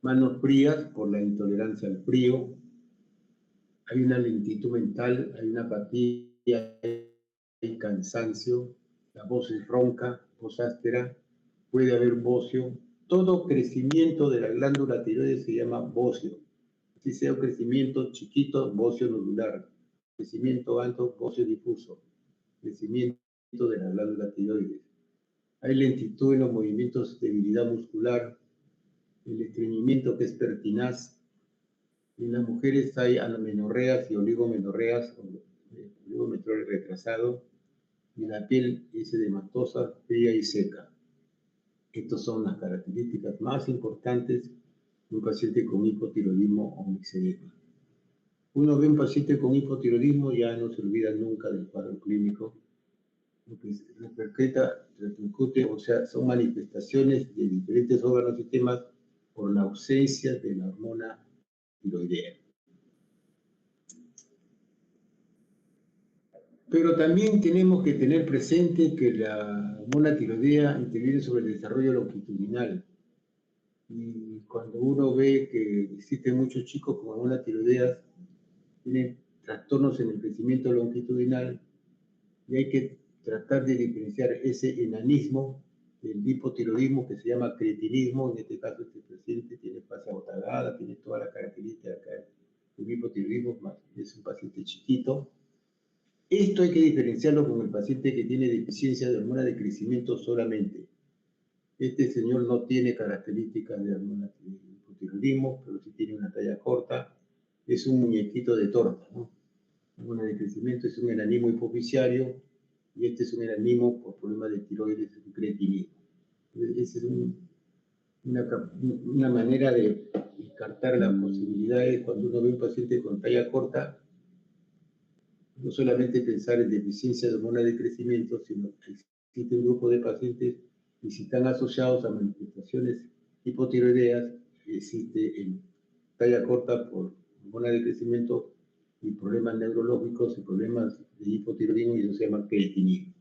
manos frías por la intolerancia al frío, hay una lentitud mental, hay una apatía, hay cansancio, la voz es ronca, voz áspera, puede haber bocio. Todo crecimiento de la glándula tiroides se llama bocio. Si sea un crecimiento chiquito, bocio nodular. Crecimiento alto, bocio difuso. Crecimiento de la glándula tiroides. Hay lentitud en los movimientos, debilidad muscular, el estreñimiento que es pertinaz. En las mujeres hay amenorreas y oligomenorreas, oligomenorrea retrasado. y la piel es edematosa, fría y seca. Estas son las características más importantes de un paciente con hipotiroidismo o mixedema. Uno ve un paciente con hipotiroidismo, ya no se olvida nunca del cuadro clínico, lo que repercute, o sea, son manifestaciones de diferentes órganos y sistemas por la ausencia de la hormona tiroidea. Pero también tenemos que tener presente que la hormona tiroidea interviene sobre el desarrollo longitudinal. Y cuando uno ve que existen muchos chicos con hormona tiroidea, tienen trastornos en el crecimiento longitudinal, y hay que tratar de diferenciar ese enanismo del hipotiroidismo que se llama cretinismo. En este caso, este paciente tiene fase abotagada, tiene todas las características del hipotiroidismo, es un paciente chiquito. Esto hay que diferenciarlo con el paciente que tiene deficiencia de hormona de crecimiento solamente. Este señor no tiene características de hormona de hipotiroidismo, pero sí tiene una talla corta. Es un muñequito de torta, ¿no? Hormona de crecimiento es un enanismo hipoficiario y este es un enanismo por problemas de tiroides, un cretinismo. Esa es una manera de descartar las posibilidades cuando uno ve un paciente con talla corta. No solamente pensar en deficiencia de hormona de crecimiento, sino que existe un grupo de pacientes y si están asociados a manifestaciones hipotiroideas, existe en talla corta por hormona de crecimiento y problemas neurológicos y problemas de hipotiroidismo, y eso se llama cretinismo.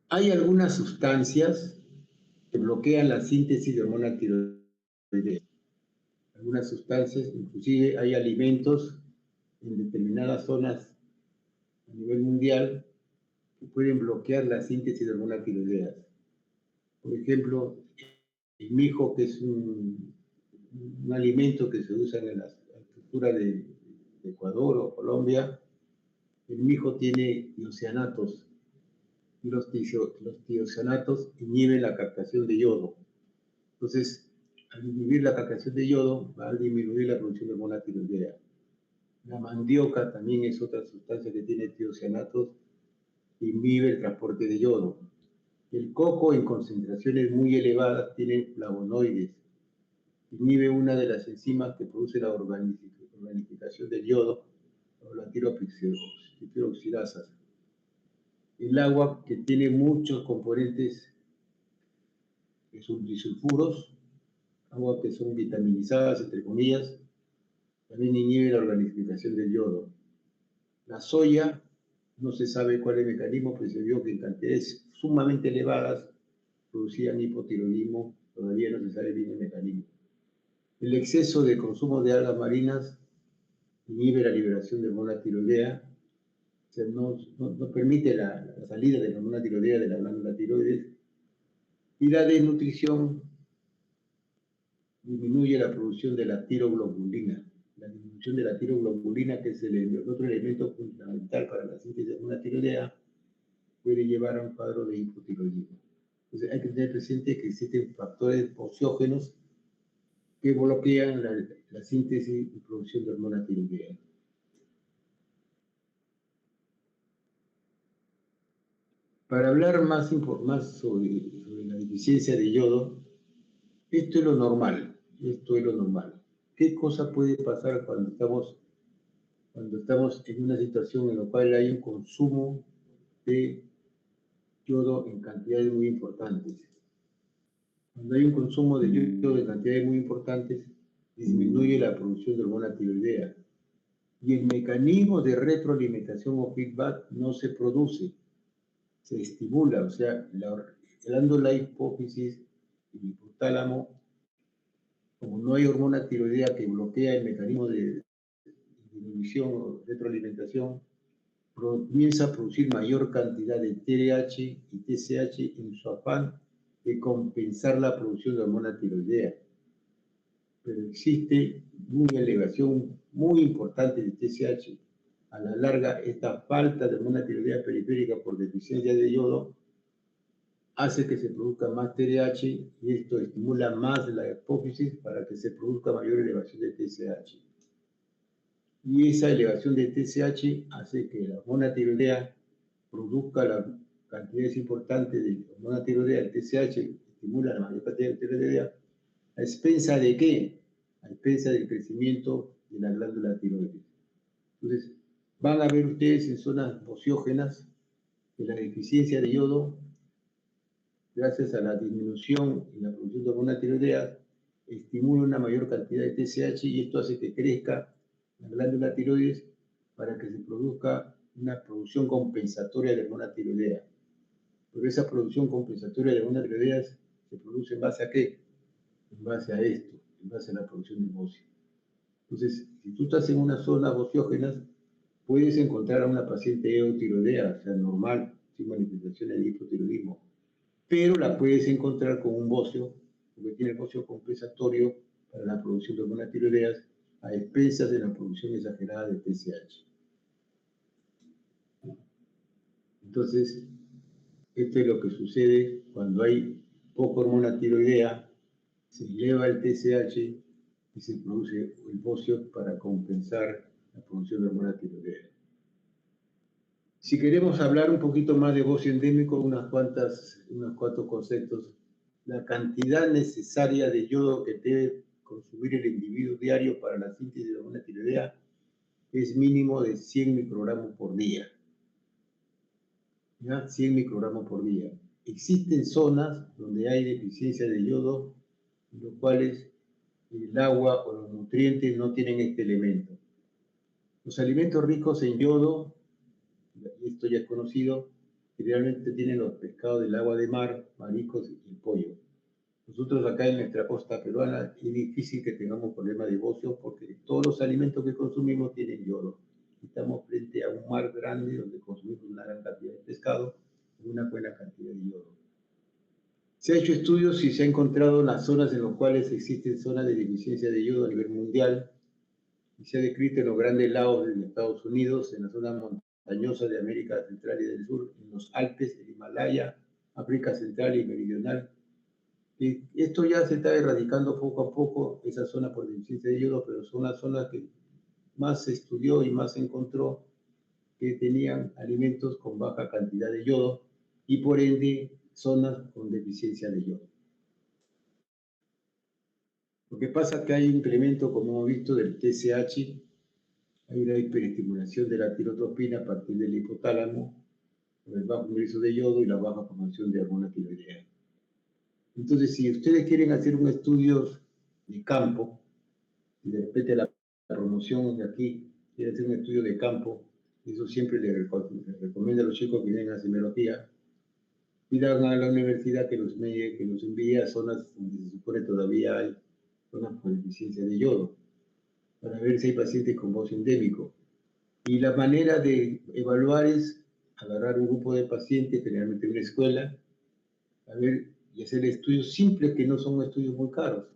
Hay algunas sustancias que bloquean la síntesis de hormona tiroidea. Algunas sustancias, inclusive hay alimentos en determinadas zonas a nivel mundial que pueden bloquear la síntesis de hormonas tiroideas. Por ejemplo, el mijo, que es un alimento que se usa en la agricultura de Ecuador o Colombia, el mijo tiene tiocianatos y los tiocianatos inhiben la captación de yodo. Entonces, al inhibir la captación de yodo, va a disminuir la producción de hormona tiroidea. La mandioca también es otra sustancia que tiene tiocianatos, inhibe el transporte de yodo. El coco en concentraciones muy elevadas tiene flavonoides, inhibe una de las enzimas que produce la organificación del yodo, o la tiroxidasas. El agua, que tiene muchos componentes que son disulfuros, agua que son vitaminizadas, entre comillas, también inhibe la organificación del yodo. La soya, no se sabe cuál es el mecanismo, pero se vio que en cantidades sumamente elevadas producían hipotiroidismo, todavía no se sabe bien el mecanismo. El exceso de consumo de algas marinas inhibe la liberación de hormona tiroidea, o sea, no permite la salida de la hormona tiroidea de la glándula tiroides, y la desnutrición disminuye la producción de la tiroglobulina. La disminución de la tiroglobulina, que es el otro elemento fundamental para la síntesis de hormona tiroidea, puede llevar a un cuadro de hipotiroidismo. Entonces hay que tener presente que existen factores ociógenos que bloquean la síntesis y producción de hormona tiroidea. Para hablar más sobre la deficiencia de yodo, esto es lo normal. ¿Qué cosa puede pasar cuando estamos en una situación en la cual hay un consumo de yodo en cantidades muy importantes? Cuando hay un consumo de yodo en cantidades muy importantes, disminuye la producción de hormona tiroidea. Y el mecanismo de retroalimentación o feedback no se produce, se estimula, o sea, la glándula hipófisis y el hipotálamo, como no hay hormona tiroidea que bloquea el mecanismo de disminución o retroalimentación, comienza a producir mayor cantidad de TRH y TSH en su afán de compensar la producción de hormona tiroidea. Pero existe una elevación muy importante de TSH. A la larga, esta falta de hormona tiroidea periférica por deficiencia de yodo hace que se produzca más TRH y esto estimula más la hipófisis para que se produzca mayor elevación de TSH. y esa elevación de TSH hace que la hormona tiroidea produzca la cantidades importantes de hormona tiroidea, el TSH, estimula la mayor cantidad de tiroidea, ¿a expensa de qué? A expensa del crecimiento de la glándula tiroides. Entonces, van a ver ustedes en zonas ociógenas que la deficiencia de yodo, gracias a la disminución en la producción de hormona tiroidea, estimula una mayor cantidad de TSH y esto hace que crezca la glándula tiroides para que se produzca una producción compensatoria de hormona tiroidea. Pero esa producción compensatoria de hormona tiroidea se produce en base a qué? En base a esto, en base a la producción de bocio. Entonces, si tú estás en una zona ociógenas, puedes encontrar a una paciente eutiroidea, o sea, normal, sin manifestaciones de hipotiroidismo, pero la puedes encontrar con un bocio, porque tiene el bocio compensatorio para la producción de hormonas tiroideas a expensas de la producción exagerada de TSH. Entonces, esto es lo que sucede cuando hay poca hormona tiroidea, se eleva el TSH y se produce el bocio para compensar la producción de hormona tiroidea. Si queremos hablar un poquito más de bocio endémico, unos cuantos conceptos. La cantidad necesaria de yodo que debe consumir el individuo diario para la síntesis de hormona tiroidea es mínimo de 100 microgramos por día. ¿Ya? 100 microgramos por día. Existen zonas donde hay deficiencia de yodo, en los cuales el agua o los nutrientes no tienen este elemento. Los alimentos ricos en yodo, y esto ya es conocido, generalmente tienen los pescados del agua de mar, mariscos y el pollo. Nosotros acá en nuestra costa peruana es difícil que tengamos problemas de bocio porque todos los alimentos que consumimos tienen yodo. Estamos frente a un mar grande donde consumimos una gran cantidad de pescado y una buena cantidad de yodo. Se ha hecho estudios y se ha encontrado las zonas en las cuales existen zonas de deficiencia de yodo a nivel mundial y se ha descrito en los grandes lagos de Estados Unidos, en la zona montañosa de América Central y del Sur, en los Alpes, el Himalaya, África Central y Meridional. Y esto ya se está erradicando poco a poco, esa zona por deficiencia de yodo, pero son las zonas que más se estudió y más se encontró que tenían alimentos con baja cantidad de yodo y por ende zonas con deficiencia de yodo. Lo que pasa es que hay un incremento, como hemos visto, del TSH, hay una hiperestimulación de la tirotropina a partir del hipotálamo, por el bajo ingreso de yodo y la baja formación de hormona tiroidea. Entonces, si ustedes quieren hacer un estudio de campo, y de repente la promoción de aquí quiere hacer un estudio de campo, eso siempre le recomiendo a los chicos que vienen a semiología, pidan a la universidad que los envíe a zonas donde se supone todavía hay zonas con deficiencia de yodo, para ver si hay pacientes con bocio endémico. Y la manera de evaluar es agarrar un grupo de pacientes, generalmente en una escuela, a ver, y hacer estudios simples que no son estudios muy caros.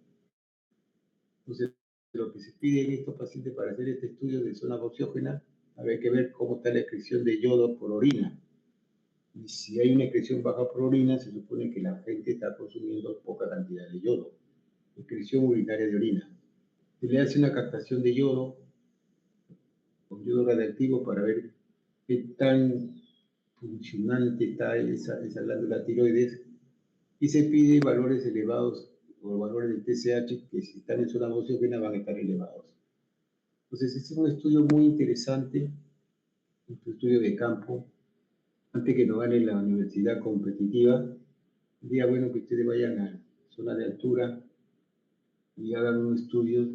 Entonces, lo que se pide en estos pacientes para hacer este estudio de zona bociógena, hay que ver cómo está la excreción de yodo por orina. Y si hay una excreción baja por orina, se supone que la gente está consumiendo poca cantidad de yodo. Excreción urinaria de orina. Se le hace una captación de yodo con yodo radiactivo para ver qué tan funcionante está esa glándula tiroides y se pide valores elevados o valores de TSH que si están en zona bociógena van a estar elevados. Entonces, este es un estudio muy interesante, un estudio de campo, antes que no gane la universidad competitiva. Sería bueno que ustedes vayan a zona de altura y hagan un estudio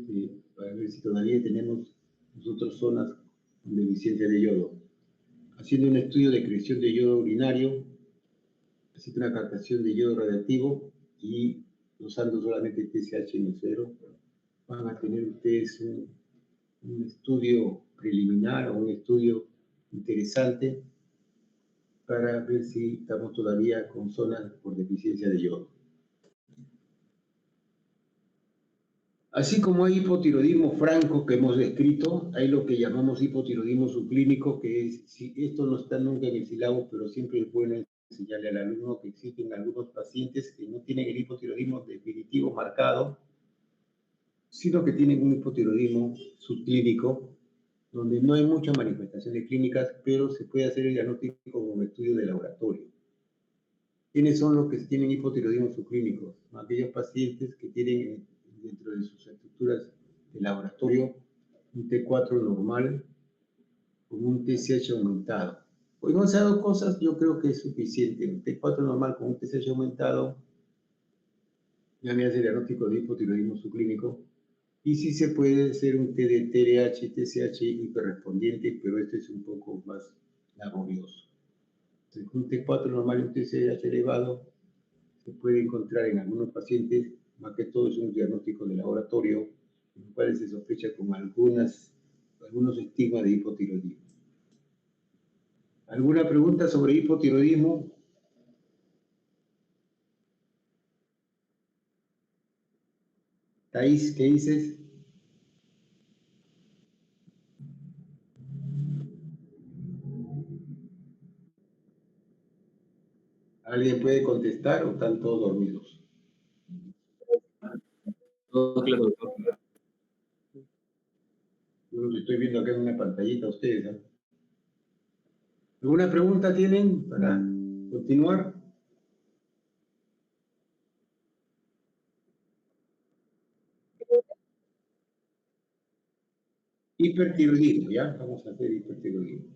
para ver si todavía tenemos nosotros zonas con deficiencia de yodo. Haciendo un estudio de excreción de yodo urinario, haciendo una captación de yodo radiactivo y usando solamente TSH en el suero, van a tener ustedes un estudio preliminar o un estudio interesante para ver si estamos todavía con zonas por deficiencia de yodo. Así como hay hipotiroidismo franco que hemos descrito, hay lo que llamamos hipotiroidismo subclínico, que es, si esto no está nunca en el sílabo, pero siempre es bueno enseñarle al alumno que existen algunos pacientes que no tienen el hipotiroidismo definitivo marcado, sino que tienen un hipotiroidismo subclínico, donde no hay muchas manifestaciones clínicas, pero se puede hacer el diagnóstico con estudio de laboratorio. ¿Quiénes son los que tienen hipotiroidismo subclínico? Aquellos pacientes que tienen dentro de sus estructuras de laboratorio un T4 normal con un TSH aumentado. Pues con esas dos cosas yo creo que es suficiente. Un T4 normal con un TSH aumentado ya me hace el diagnóstico de hipotiroidismo subclínico. Y sí se puede hacer un TDH, TSH hiperrespondiente, pero este es un poco más laborioso. Entonces, un T4 normal y un TSH elevado se puede encontrar en algunos pacientes, más que todo es un diagnóstico de laboratorio, en los cuales se sospecha con algunos estigmas de hipotiroidismo. ¿Alguna pregunta sobre hipotiroidismo? Thais, ¿qué dices? ¿Alguien puede contestar o están todos dormidos? Todo claro, doctor. Yo los estoy viendo acá en una pantallita a ustedes. ¿Eh? ¿Alguna pregunta tienen para continuar? Hipertiroidismo, ¿ya? Vamos a hacer hipertiroidismo.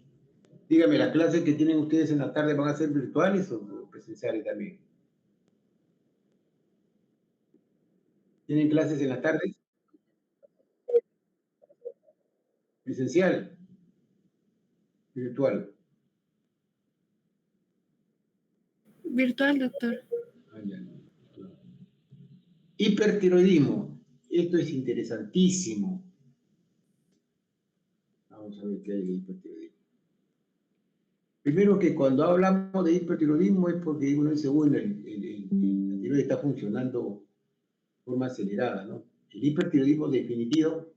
Dígame, ¿las clases que tienen ustedes en la tarde van a ser virtuales o presenciales también? ¿Tienen clases en la tarde? ¿Presencial? ¿Virtual? Virtual, doctor. Ah, ya. Hipertiroidismo. Esto es interesantísimo. Vamos a ver qué hay de hipertiroidismo. Primero que cuando hablamos de hipertiroidismo es porque uno dice, bueno, la tiroides está funcionando de forma acelerada, ¿no? El hipertiroidismo definitivo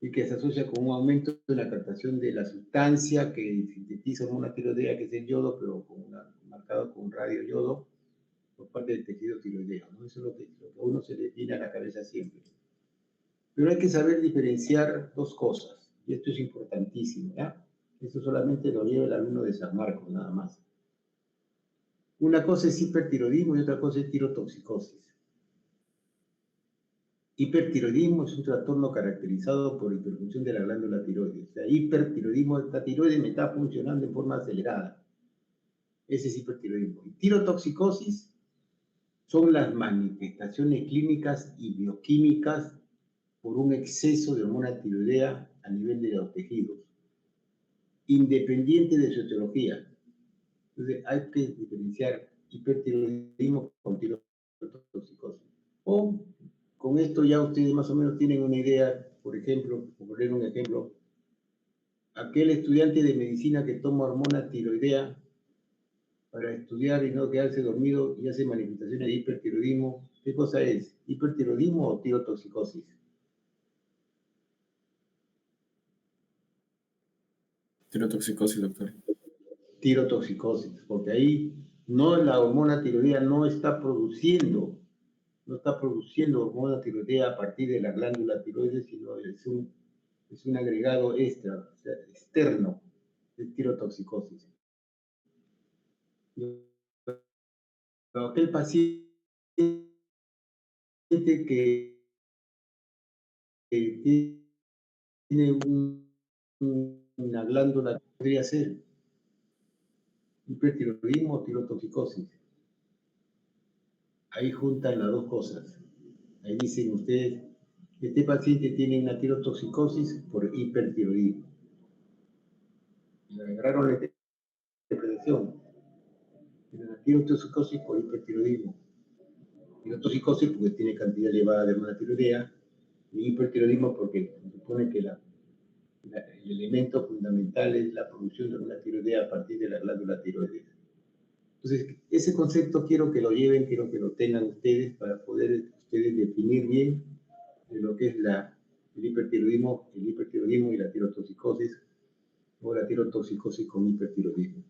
es que se asocia con un aumento de la captación de la sustancia que sintetiza hormona tiroidea, que es el yodo, pero marcado con radioyodo por parte del tejido tiroideo, ¿no? Eso es lo que a uno se le viene a la cabeza siempre. Pero hay que saber diferenciar dos cosas, y esto es importantísimo, ¿ya? Esto solamente lo lleva el alumno de San Marcos, nada más. Una cosa es hipertiroidismo y otra cosa es tirotoxicosis. Hipertiroidismo es un trastorno caracterizado por hiperfunción de la glándula tiroides. O sea, hipertiroidismo, la tiroides me está funcionando en forma acelerada. Ese es hipertiroidismo. Y tirotoxicosis son las manifestaciones clínicas y bioquímicas por un exceso de hormona tiroidea a nivel de los tejidos, independiente de su etiología. Entonces, hay que diferenciar hipertiroidismo con tirotoxicosis. O con esto ya ustedes más o menos tienen una idea, por ejemplo, por poner un ejemplo, aquel estudiante de medicina que toma hormona tiroidea para estudiar y no quedarse dormido y hace manifestaciones de hipertiroidismo, ¿qué cosa es? ¿Hipertiroidismo o tirotoxicosis? Tirotoxicosis, doctor. Tirotoxicosis, porque ahí no, la hormona tiroidea no está produciendo hormona tiroidea a partir de la glándula tiroides, sino es un agregado extra, o sea, externo, de tirotoxicosis. Aquel paciente que tiene una glándula, podría ser hipertiroidismo o tirotoxicosis. Ahí juntan las dos cosas. Ahí dicen ustedes, este paciente tiene una tirotoxicosis por hipertiroidismo. Le agarraron la interpretación. Tiene una tirotoxicosis por hipertiroidismo. Tirotoxicosis porque tiene cantidad elevada de hormona tiroidea. Y hipertiroidismo porque se supone que el elemento fundamental es la producción de hormona tiroidea a partir de la glándula tiroides. Entonces, ese concepto quiero que lo lleven, quiero que lo tengan ustedes para poder ustedes definir bien de lo que es el hipertiroidismo y la tirotoxicosis, o la tirotoxicosis con hipertiroidismo.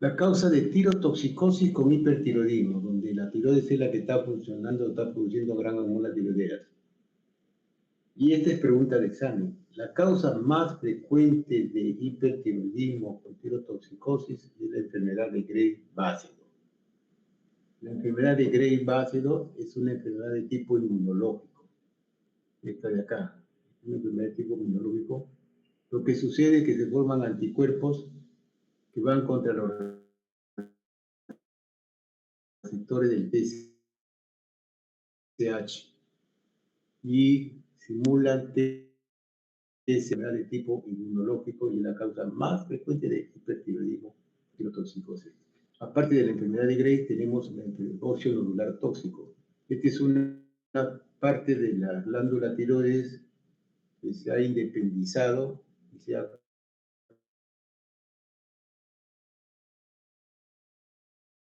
La causa de tirotoxicosis con hipertiroidismo, donde la tiroides es la que está funcionando, está produciendo gran hormona tiroidea. Y esta es pregunta de examen. La causa más frecuente de hipertiroidismo con tirotoxicosis es la enfermedad de Graves-Básedo. La enfermedad de Graves-Básedo es una enfermedad de tipo inmunológico. Esta de acá, una enfermedad de tipo inmunológico. Lo que sucede es que se forman anticuerpos que van contra los receptores del TSH y simulan enfermedad de tipo inmunológico y es la causa más frecuente de hipertiroidismo tirotoxicosis. Aparte de la enfermedad de Graves, tenemos el óseo nodular tóxico. Esta es una parte de la glándula tiroides que se ha independizado y se ha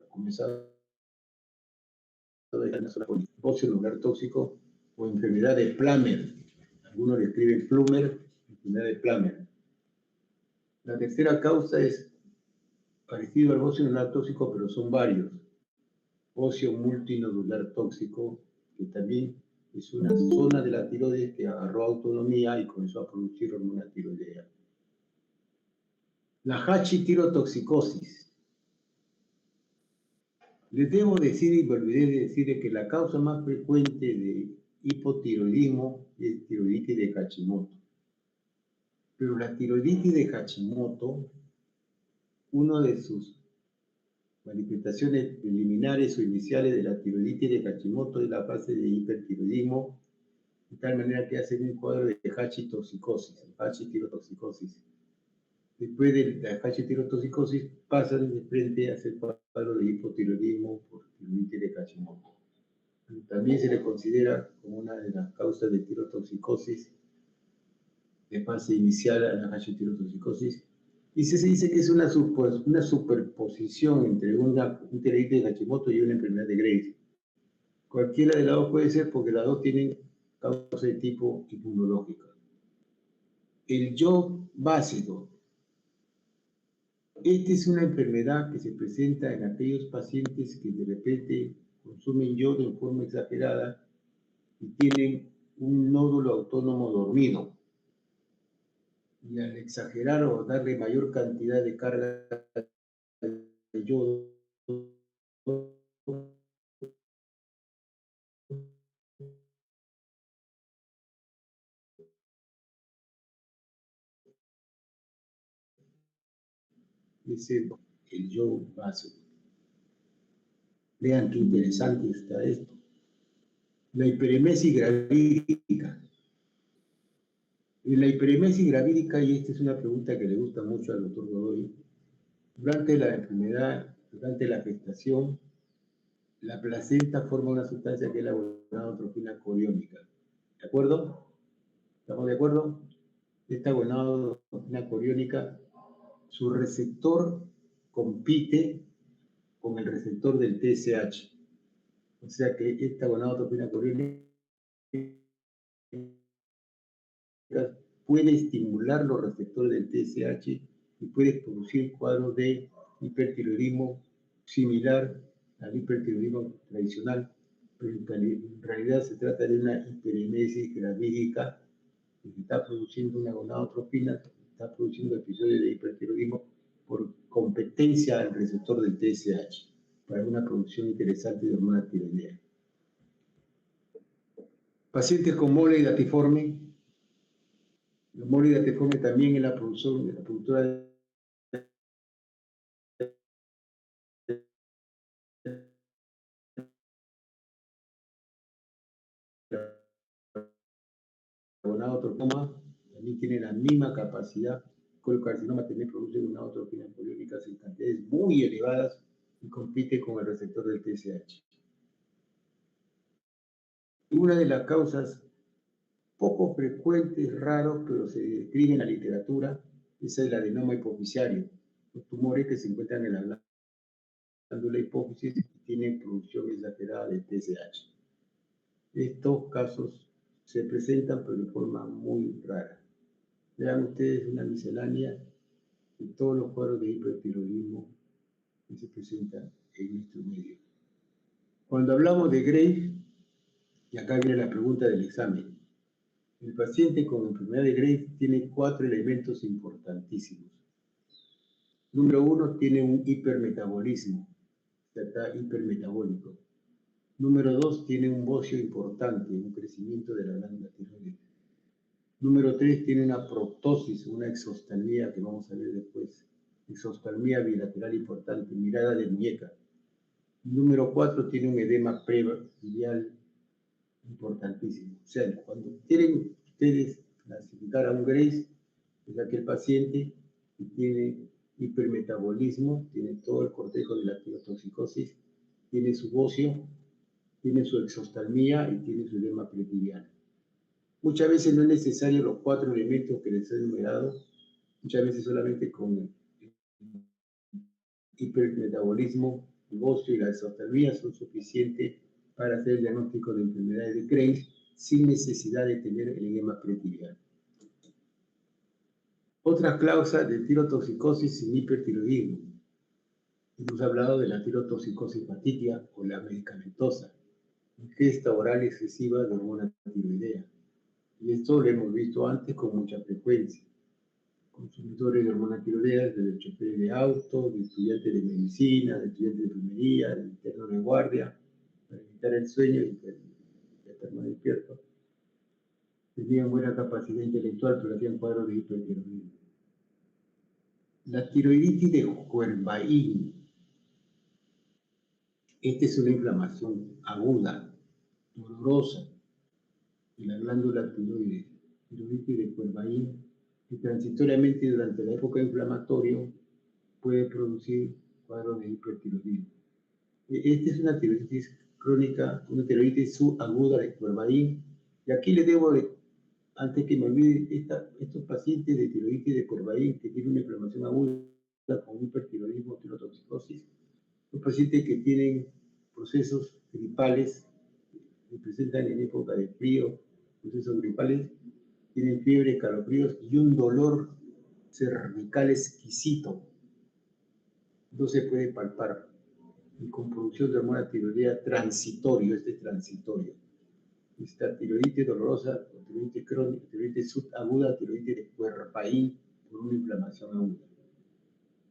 comenzado a dejar una sola óseo nodular tóxico o enfermedad de Plummer. Algunos le escriben Plummer, enfermedad de Plummer. La tercera causa es parecido al óseo nodular tóxico, pero son varios. Óseo multinodular tóxico, que también es una zona de la tiroides que agarró autonomía y comenzó a producir hormona tiroidea. La Hashimoto-tirotoxicosis. Les debo decir, y me olvidé de decir, que la causa más frecuente de hipotiroidismo es tiroiditis de Hashimoto. Pero la tiroiditis de Hashimoto, uno de sus manifestaciones preliminares o iniciales de la tiroiditis de Hashimoto es la fase de hipertiroidismo, de tal manera que hacen un cuadro de Hashimoto-tirotoxicosis. Después de la Hashimoto-tirotoxicosis pasan de frente a hacer cuadro de hipotiroidismo por tiroiditis de Hashimoto. También se le considera como una de las causas de tirotoxicosis de fase inicial a la Hashimoto-tirotoxicosis. Y se dice que es una superposición entre un tiroiditis de Hashimoto y una enfermedad de Graves. Cualquiera de las dos puede ser porque las dos tienen causa de tipo inmunológica. El yodo básico. Esta es una enfermedad que se presenta en aquellos pacientes que de repente consumen yodo en forma exagerada y tienen un nódulo autónomo dormido. Y al exagerar o darle mayor cantidad de carga de yodo, es el yodo básico. Vean qué interesante está esto. La hiperemesis gravídica. En la hiperemesis gravídica, y esta es una pregunta que le gusta mucho al doctor Godoy, durante la enfermedad, durante la gestación, la placenta forma una sustancia que es la gonadotropina coriónica. ¿De acuerdo? ¿Estamos de acuerdo? Esta gonadotropina coriónica, su receptor compite con el receptor del TSH. O sea que esta gonadotropina coriónica puede estimular los receptores del TSH y puede producir cuadros de hipertiroidismo similar al hipertiroidismo tradicional, pero en realidad se trata de una hiperemesis gravídica que está produciendo una gonadotropina, está produciendo episodios de hipertiroidismo por competencia al receptor del TSH para una producción interesante de hormona tiroidea. Pacientes con mole datiforme. La mole datiforme también es la productora de gonadotropina, también tiene la misma capacidad. El coliocarcinoma también produce gonadotropina coriónicas en cantidades muy elevadas y compite con el receptor del TSH. Una de las causas poco frecuentes, raros, pero se describe en la literatura, es el adenoma hipofisiario, los tumores que se encuentran en la glándula hipófisis y tienen producción exagerada de TSH. Estos casos se presentan, pero de forma muy rara. Vean ustedes una miscelánea de todos los cuadros de hipertiroidismo que se presentan en nuestro medio. Cuando hablamos de Graves, y acá viene la pregunta del examen, El paciente con enfermedad de Graves tiene 4 elementos importantísimos. Número 1, tiene un hipermetabolismo, o sea, está hipermetabólico. Número 2, tiene un bocio importante, un crecimiento de la glándula tiroides. Número 3, tiene una proptosis, una exoftalmía que vamos a ver después. Exoftalmía bilateral importante, mirada de muñeca. Número 4, tiene un edema prebiliar importantísimo. O sea, cuando quieren ustedes clasificar a un Graves, es aquel paciente que tiene hipermetabolismo, tiene todo el cortejo de la tirotoxicosis, tiene su bocio, tiene su exoftalmía y tiene su edema prebiliar. Muchas veces no es necesario los 4 elementos que les he enumerado, muchas veces solamente con el hipermetabolismo, el bocio y la exoftalmía son suficientes para hacer el diagnóstico de enfermedades de Graves sin necesidad de tener el edema prebiliar. Otra causa de tirotoxicosis sin hipertiroidismo. Hemos hablado de la tirotoxicosis hepática o la medicamentosa, ingesta oral excesiva de hormona tiroidea. Y esto lo hemos visto antes con mucha frecuencia. Consumidores de hormona tiroidea, desde el chofer de auto, de estudiantes de medicina, de estudiantes de enfermería, de interno de guardia, para evitar el sueño y estar más despierto. Tenían buena capacidad intelectual, pero hacían cuadros de hipertiroidismo. La tiroiditis de Quervain. Esta es una inflamación aguda, dolorosa, de la glándula tiroides. Tiroiditis de Quervain, que transitoriamente durante la época inflamatoria puede producir cuadros de hipertiroidismo. Esta es una tiroiditis crónica, una tiroiditis subaguda de Quervain. Y aquí le debo, antes que me olvide, estos pacientes de tiroiditis de Quervain que tienen una inflamación aguda con hipertiroidismo o tirotoxicosis, los pacientes que tienen procesos gripales, que presentan en época de frío, procesos gripales, tienen fiebre, escalofríos y un dolor cervical exquisito. No se puede palpar. Y con producción de hormona tiroidea transitorio, este es transitorio. Esta tiroiditis dolorosa, tiroiditis crónica, tiroiditis subaguda, tiroiditis de Quervain por una inflamación aguda.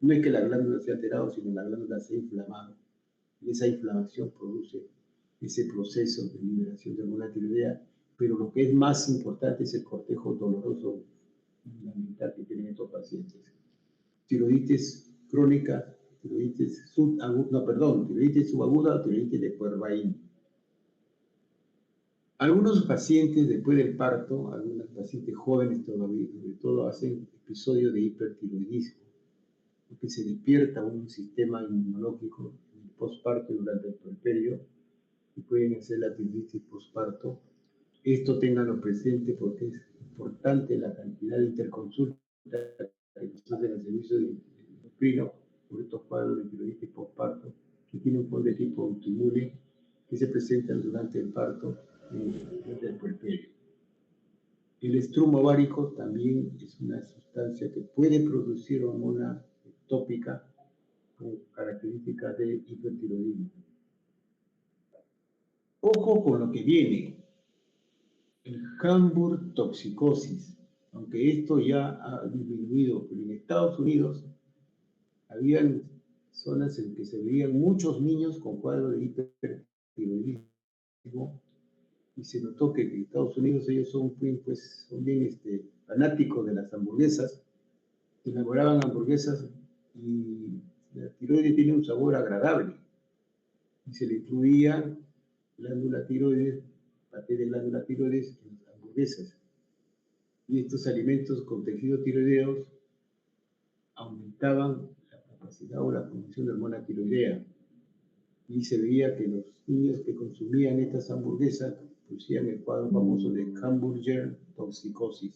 No es que la glándula se ha alterado, sino la glándula se ha inflamado. Y esa inflamación produce ese proceso de liberación de hormona tiroidea, pero lo que es más importante es el cortejo doloroso fundamental que tienen estos pacientes. Tiroiditis crónica, tiroiditis subaguda o tiroiditis de Quervain. Algunos pacientes después del parto, algunos pacientes jóvenes todavía, sobre todo hacen episodios de hipertiroidismo, porque se despierta un sistema inmunológico en el posparto y durante el puerperio, y pueden hacer la tiroiditis posparto. Esto ténganlo presente porque es importante la cantidad de interconsultas que se hacen en el servicio de endocrino por estos cuadros de tiroiditis posparto que tienen un fondo de tipo autoinmune que se presentan durante el parto y durante el puerperio. El estrumo ovárico también es una sustancia que puede producir hormona ectópica con características de hipertiroidismo. Ojo con lo que viene, el Hamburg toxicosis, aunque esto ya ha disminuido, pero en Estados Unidos habían zonas en que se veían muchos niños con cuadros de hipertiroidismo y se notó que en Estados Unidos ellos son bien fanáticos de las hamburguesas, elaboraban hamburguesas y la tiroides tiene un sabor agradable y se le incluía glándula tiroides, paté de glándula tiroides en las hamburguesas. Y estos alimentos con tejidos tiroideos aumentaban la capacidad o la producción de hormona tiroidea. Y se veía que los niños que consumían estas hamburguesas producían el cuadro famoso de Hamburger toxicosis,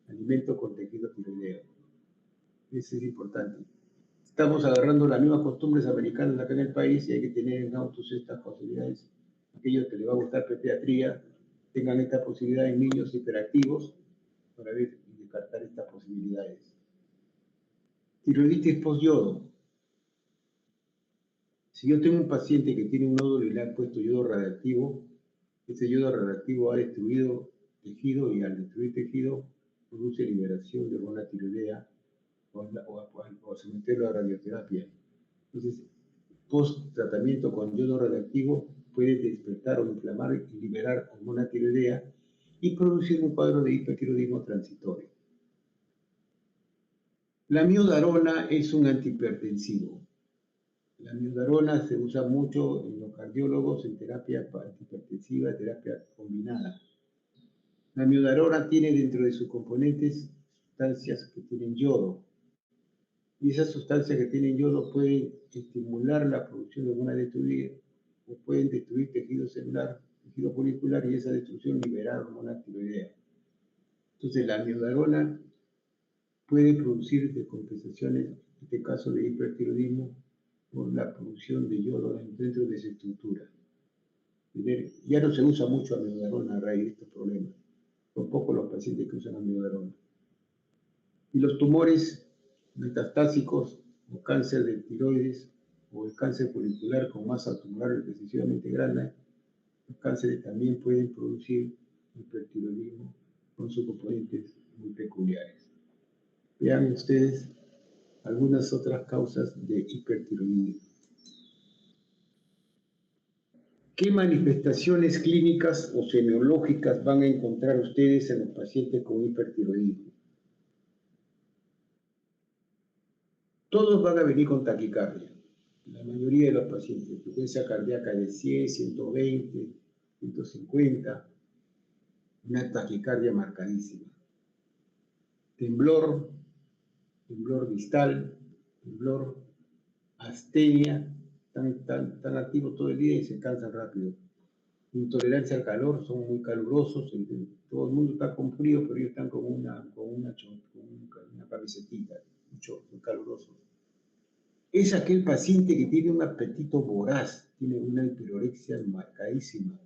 alimento con tejido tiroideo. Eso es importante. Estamos agarrando las mismas costumbres americanas acá en el país y hay que tener en autos estas posibilidades. Aquellos que les va a gustar pediatría tengan esta posibilidad en niños hiperactivos para ver y descartar estas posibilidades. Tiroiditis post-yodo. Si yo tengo un paciente que tiene un nódulo y le han puesto yodo radiactivo, ese yodo radiactivo ha destruido tejido y al destruir tejido produce liberación de hormona tiroidea o someterlo a radioterapia. Entonces, post-tratamiento con yodo radioactivo puede despertar o inflamar y liberar hormona tiroidea y producir un cuadro de hipertiroidismo transitorio. La miodarona es un antihipertensivo. La miodarona se usa mucho en los cardiólogos en terapia antihipertensiva, terapia combinada. La miodarona tiene dentro de sus componentes sustancias que tienen yodo. Y esas sustancias que tienen yodo pueden estimular la producción de hormona tiroidea o pueden destruir tejido celular, tejido folicular y esa destrucción liberar hormona tiroidea. Entonces la miodarona puede producir descompensaciones, en este caso de hipertiroidismo, por la producción de yodo dentro de esa estructura. Ya no se usa mucho amiodarona a raíz de estos problemas. Son pocos los pacientes que usan amiodarona. Y los tumores metastásicos o cáncer de tiroides o el cáncer folicular con masa tumoral excesivamente grande, los cánceres también pueden producir hipertiroidismo con sus componentes muy peculiares. Vean ustedes algunas otras causas de hipertiroidismo. ¿Qué manifestaciones clínicas o semiológicas van a encontrar ustedes en los pacientes con hipertiroidismo? Todos van a venir con taquicardia. La mayoría de los pacientes, frecuencia cardíaca de 100, 120, 150, una taquicardia marcadísima. Temblor distal, temblor, astenia, tan activos todo el día y se cansan rápido. Intolerancia al calor, son muy calurosos, todo el mundo está con frío, pero ellos están con una camisetita, muy calurosos. Es aquel paciente que tiene un apetito voraz, tiene una hiperorexia marcadísima.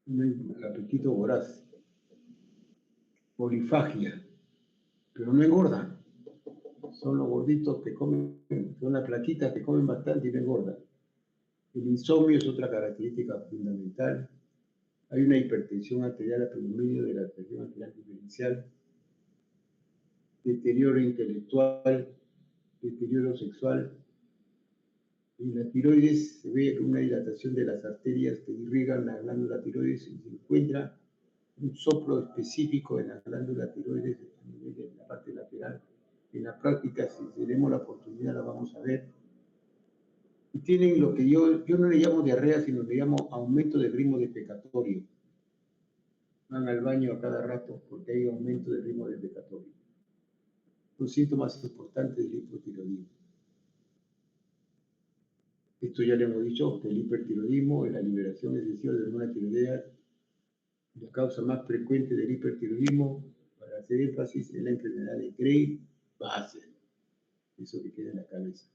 Un apetito voraz. Polifagia, pero no engorda. Son los gorditos que comen, son las plaquitas que comen bastante y no engordan. El insomnio es otra característica fundamental. Hay una hipertensión arterial a predominio de la presión arterial diferencial, deterioro intelectual, deterioro sexual. En la tiroides se ve una dilatación de las arterias que irrigan la glándula tiroides y se encuentra un soplo específico en la glándula tiroides a nivel de la parte lateral. En la práctica, si tenemos la oportunidad, la vamos a ver. Y tienen lo que yo no le llamo diarrea, sino le llamo aumento del ritmo defecatorio. Van al baño a cada rato porque hay aumento del ritmo defecatorio. Son síntomas importantes del hipotiroidismo. Esto ya le hemos dicho, que el hipertiroidismo es la liberación excesiva de hormona tiroidea. La causa más frecuente del hipertiroidismo, para hacer énfasis, es la enfermedad de Gray-Basel. Eso que queda en la cabeza.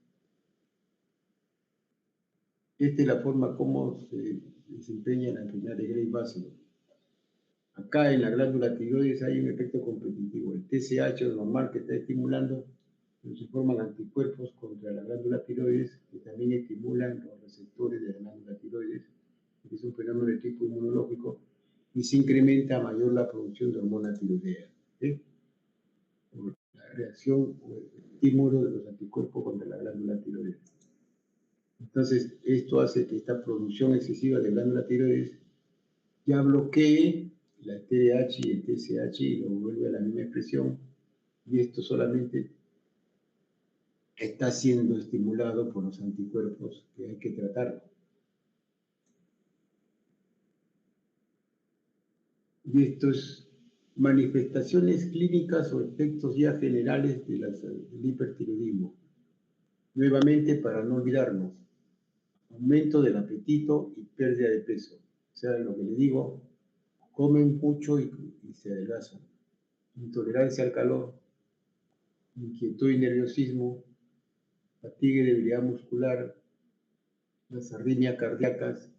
Esta es la forma como se desempeña la enfermedad de Gray-Basel. Acá en la glándula tiroides hay un efecto competitivo. El TSH, lo normal que está estimulando, se forman anticuerpos contra la glándula tiroides que también estimulan los receptores de la glándula tiroides. Es un fenómeno de tipo inmunológico y se incrementa mayor la producción de hormona tiroidea. Por la reacción o el estímulo de los anticuerpos contra la glándula tiroides. Entonces, esto hace que esta producción excesiva de glándula tiroides ya bloquee la TDH y el TSH y lo vuelve a la misma expresión, y esto solamente está siendo estimulado por los anticuerpos que hay que tratar. Y estos manifestaciones clínicas o efectos ya generales del hipertiroidismo. Nuevamente, para no olvidarnos, aumento del apetito y pérdida de peso. O sea, lo que le digo, comen mucho y se adelgazan. Intolerancia al calor, inquietud y nerviosismo, fatiga y debilidad muscular, las arritmias cardíacas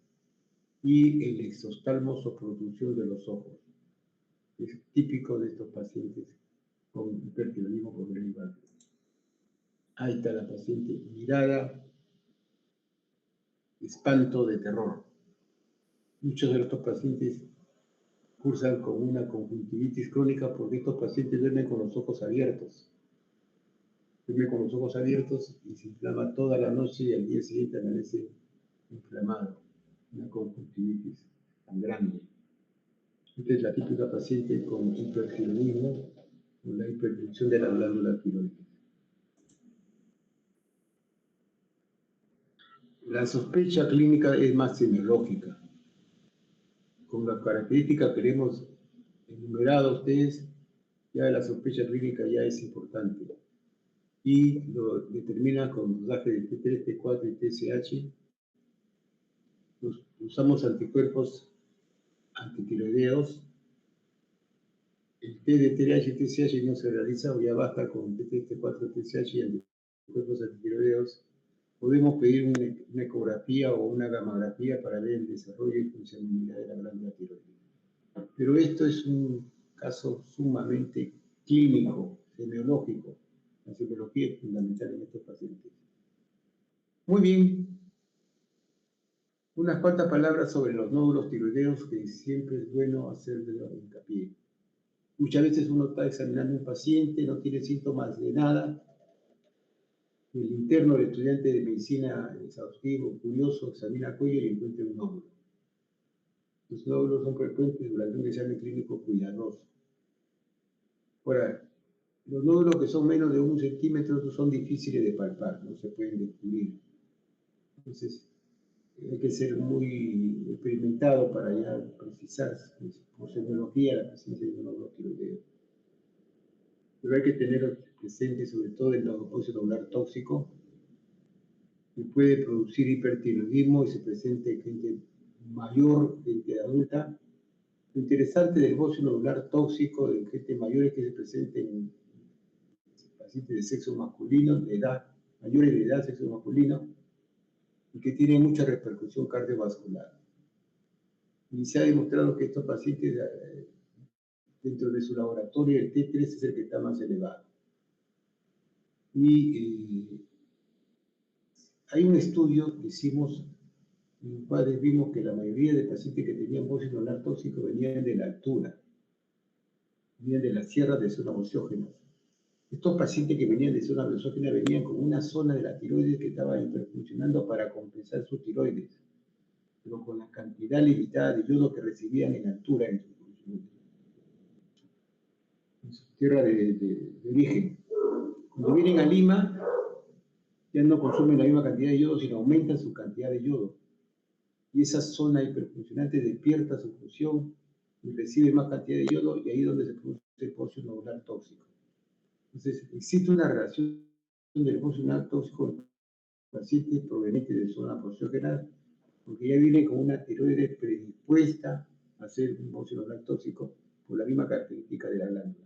y el exoftalmos o producción de los ojos. Es típico de estos pacientes con hipertiroidismo por Gray-Basel. Ahí está la paciente, mirada, espanto de terror. Muchos de estos pacientes cursan con una conjuntivitis crónica porque estos pacientes duermen con los ojos abiertos. Duermen con los ojos abiertos y se inflama toda la noche y al día siguiente amanece inflamado. Una conjuntivitis tan grande. Esta es la típica paciente con hipertiroidismo o la hipertensión de la glándula tiroides. La sospecha clínica es más semiológica. Con las características que hemos enumerado a ustedes, ya la sospecha clínica ya es importante. Y lo determina con dosaje de T3, T4 y TSH. Usamos anticuerpos antitiroideos. El T de TSH y TSH no se realiza, o ya basta con T3, T4, TSH y anticuerpos antitiroideos. Podemos pedir una ecografía o una gamografía para ver el desarrollo y funcionalidad de la glándula tiroides. Pero esto es un caso sumamente clínico, semiológico. La semiología es fundamental en estos pacientes. Muy bien. Unas cuantas palabras sobre los nódulos tiroideos que siempre es bueno hacerle hincapié. Muchas veces uno está examinando a un paciente, no tiene síntomas de nada. El interno, el estudiante de medicina exhaustivo, curioso, examina el cuello y encuentra un nódulo. Los nódulos son frecuentes durante un examen clínico cuidadoso. Ahora, los nódulos que son menos de 1 centímetro son difíciles de palpar, no se pueden descubrir. Entonces, hay que ser muy experimentado para ya precisar por semiología la presencia de un nódulo tiroideo. Pero hay que tener presente sobre todo el óxido nodular tóxico, que puede producir hipertiroidismo y se presenta en gente mayor, gente adulta. Lo interesante del óxido nodular tóxico en gente mayor es que se presenta en pacientes de sexo masculino, de edad, mayores de edad, sexo masculino, y que tiene mucha repercusión cardiovascular. Y se ha demostrado que estos pacientes, dentro de su laboratorio, el T3 es el que está más elevado. Y hay un estudio que hicimos, en el cual vimos que la mayoría de pacientes que tenían óxido nodular tóxico venían de la altura, venían de las sierras de zona oceógenas. Estos pacientes que venían de zona oceógena venían con una zona de la tiroides que estaba hiperfuncionando para compensar su tiroides, pero con la cantidad limitada de yodo que recibían en altura en su tierra de origen. Cuando vienen a Lima, ya no consumen la misma cantidad de yodo, sino aumentan su cantidad de yodo. Y esa zona hiperfuncionante despierta su función y recibe más cantidad de yodo, y ahí es donde se produce el óxido nodular tóxico. Entonces, existe una relación del óxido nodular tóxico en pacientes provenientes de zona oceógena, porque ya viene con una tiroides predispuesta a hacer un óxido nodular tóxico por la misma característica de la glándula.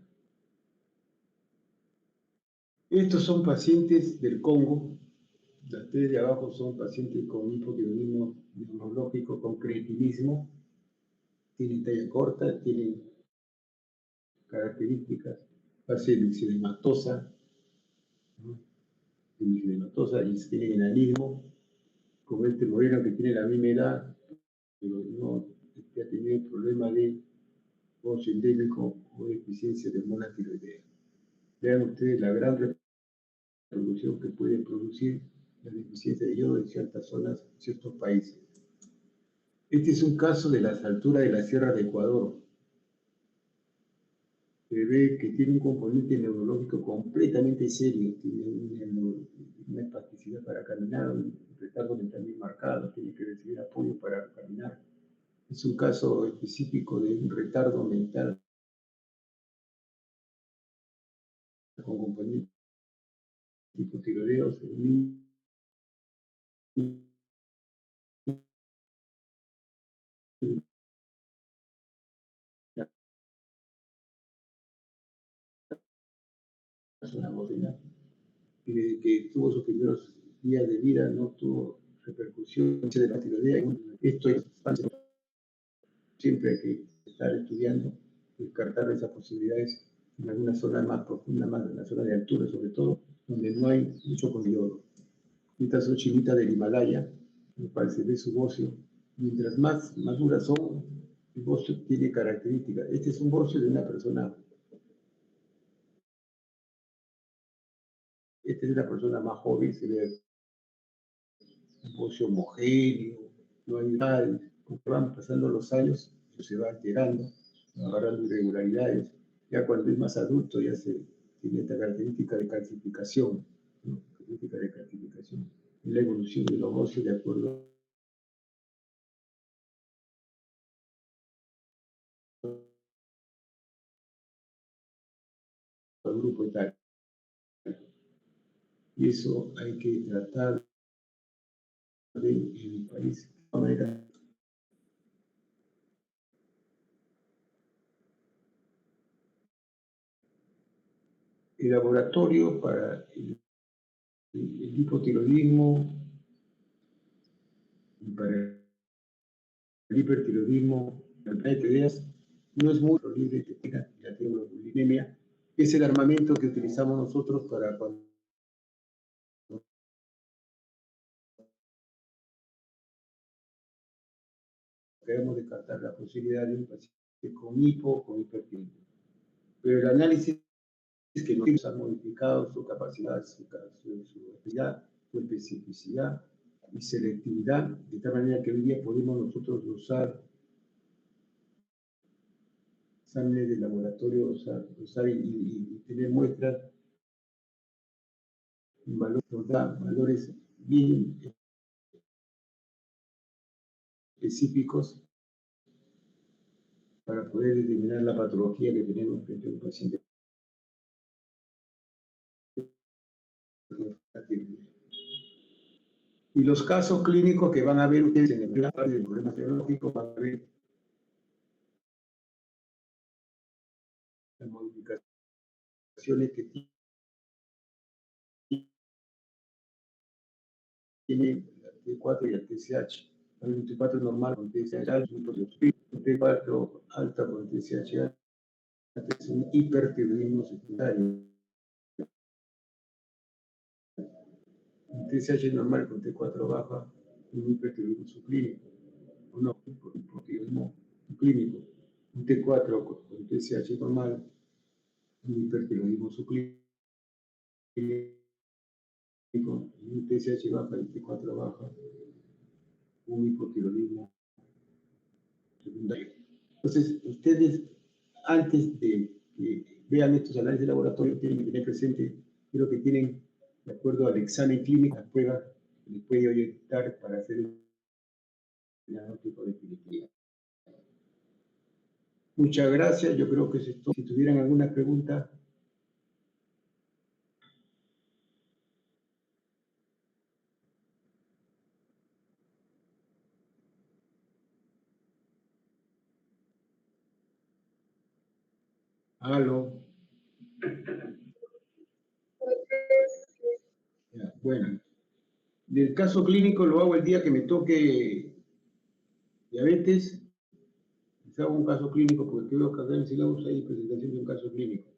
Estos son pacientes del Congo. Las tres de abajo son pacientes con hipotiroidismo neurológico, con cretinismo. Tienen talla corta, tienen características, fase leucedematosa, ¿no? Y tienen enanismo, como este moreno que tiene la misma edad, pero no ha tenido problema de óxido endémico o deficiencia de hormona tiroidea. Vean ustedes la gran reproducción que puede producir la deficiencia de yodo en ciertas zonas, en ciertos países. Este es un caso de las alturas de la Sierra de Ecuador. Se ve que tiene un componente neurológico completamente serio, tiene una espasticidad para caminar, un retardo mental bien marcado, tiene que recibir apoyo para caminar. Es un caso específico de un retardo mental con componentes hipotiroideos. Una bocina, y desde que tuvo sus primeros días de vida no tuvo repercusión de la tiroidea. Esto es siempre hay que estar estudiando, descartar esas posibilidades en alguna zona más profunda, más en la zona de altura sobre todo, donde no hay mucho con yodo. Estas son chinitas del Himalaya, en el cual se ve su bocio, Mientras más maduras son, el bocio tiene características. Este es un bocio de una persona. Esta es una persona más joven, se ve un bocio homogéneo, no hay edades. Conforme van pasando los años, se va alterando, va agarrando irregularidades. Ya cuando es más adulto, ya se tiene esta característica de calcificación, ¿no? Característica de calcificación. Es la evolución de los bocios de acuerdo al grupo etario. Y eso hay que tratar de, en el país, de manera. El laboratorio para el hipotiroidismo y para el hipertiroidismo, el PTDs, no es muy libre de tener la tiroidinemia. Es el armamento que utilizamos nosotros para cuando queremos descartar la posibilidad de un paciente con hipo o con hipertiroidismo. Pero el análisis es que nos han modificado su capacidad, su actividad, su especificidad y selectividad, de tal manera que hoy día podemos nosotros usar exámenes de laboratorio, usar y tener muestras en valores bien específicos para poder determinar la patología que tenemos frente a un paciente. Y los casos clínicos que van a ver ustedes en el plan de problemas neurológicos, van a ver las modificaciones que tiene el T4 y el TSH. Hay un T4 normal con TSH, un T4 alta con TSH, es un hipertiroidismo secundario. Un TSH normal con T4 baja, un hipertiroidismo subclínico. Un hipotiroidismo clínico. Un T4 con TSH normal, un hipertiroidismo subclínico. Un TSH baja y T4 baja, un hipotiroidismo secundario. Entonces, ustedes, antes de que vean estos análisis de laboratorio, tienen que tener presente, creo que tienen, de acuerdo al examen clínico, la prueba que les puede orientar para hacer el diagnóstico definitivo. Muchas gracias, yo creo que eso es todo. Si tuvieran alguna pregunta. Aló. Ya, bueno, del caso clínico lo hago el día que me toque diabetes. Les hago un caso clínico porque creo que acá en Silabus hay presentación de un caso clínico.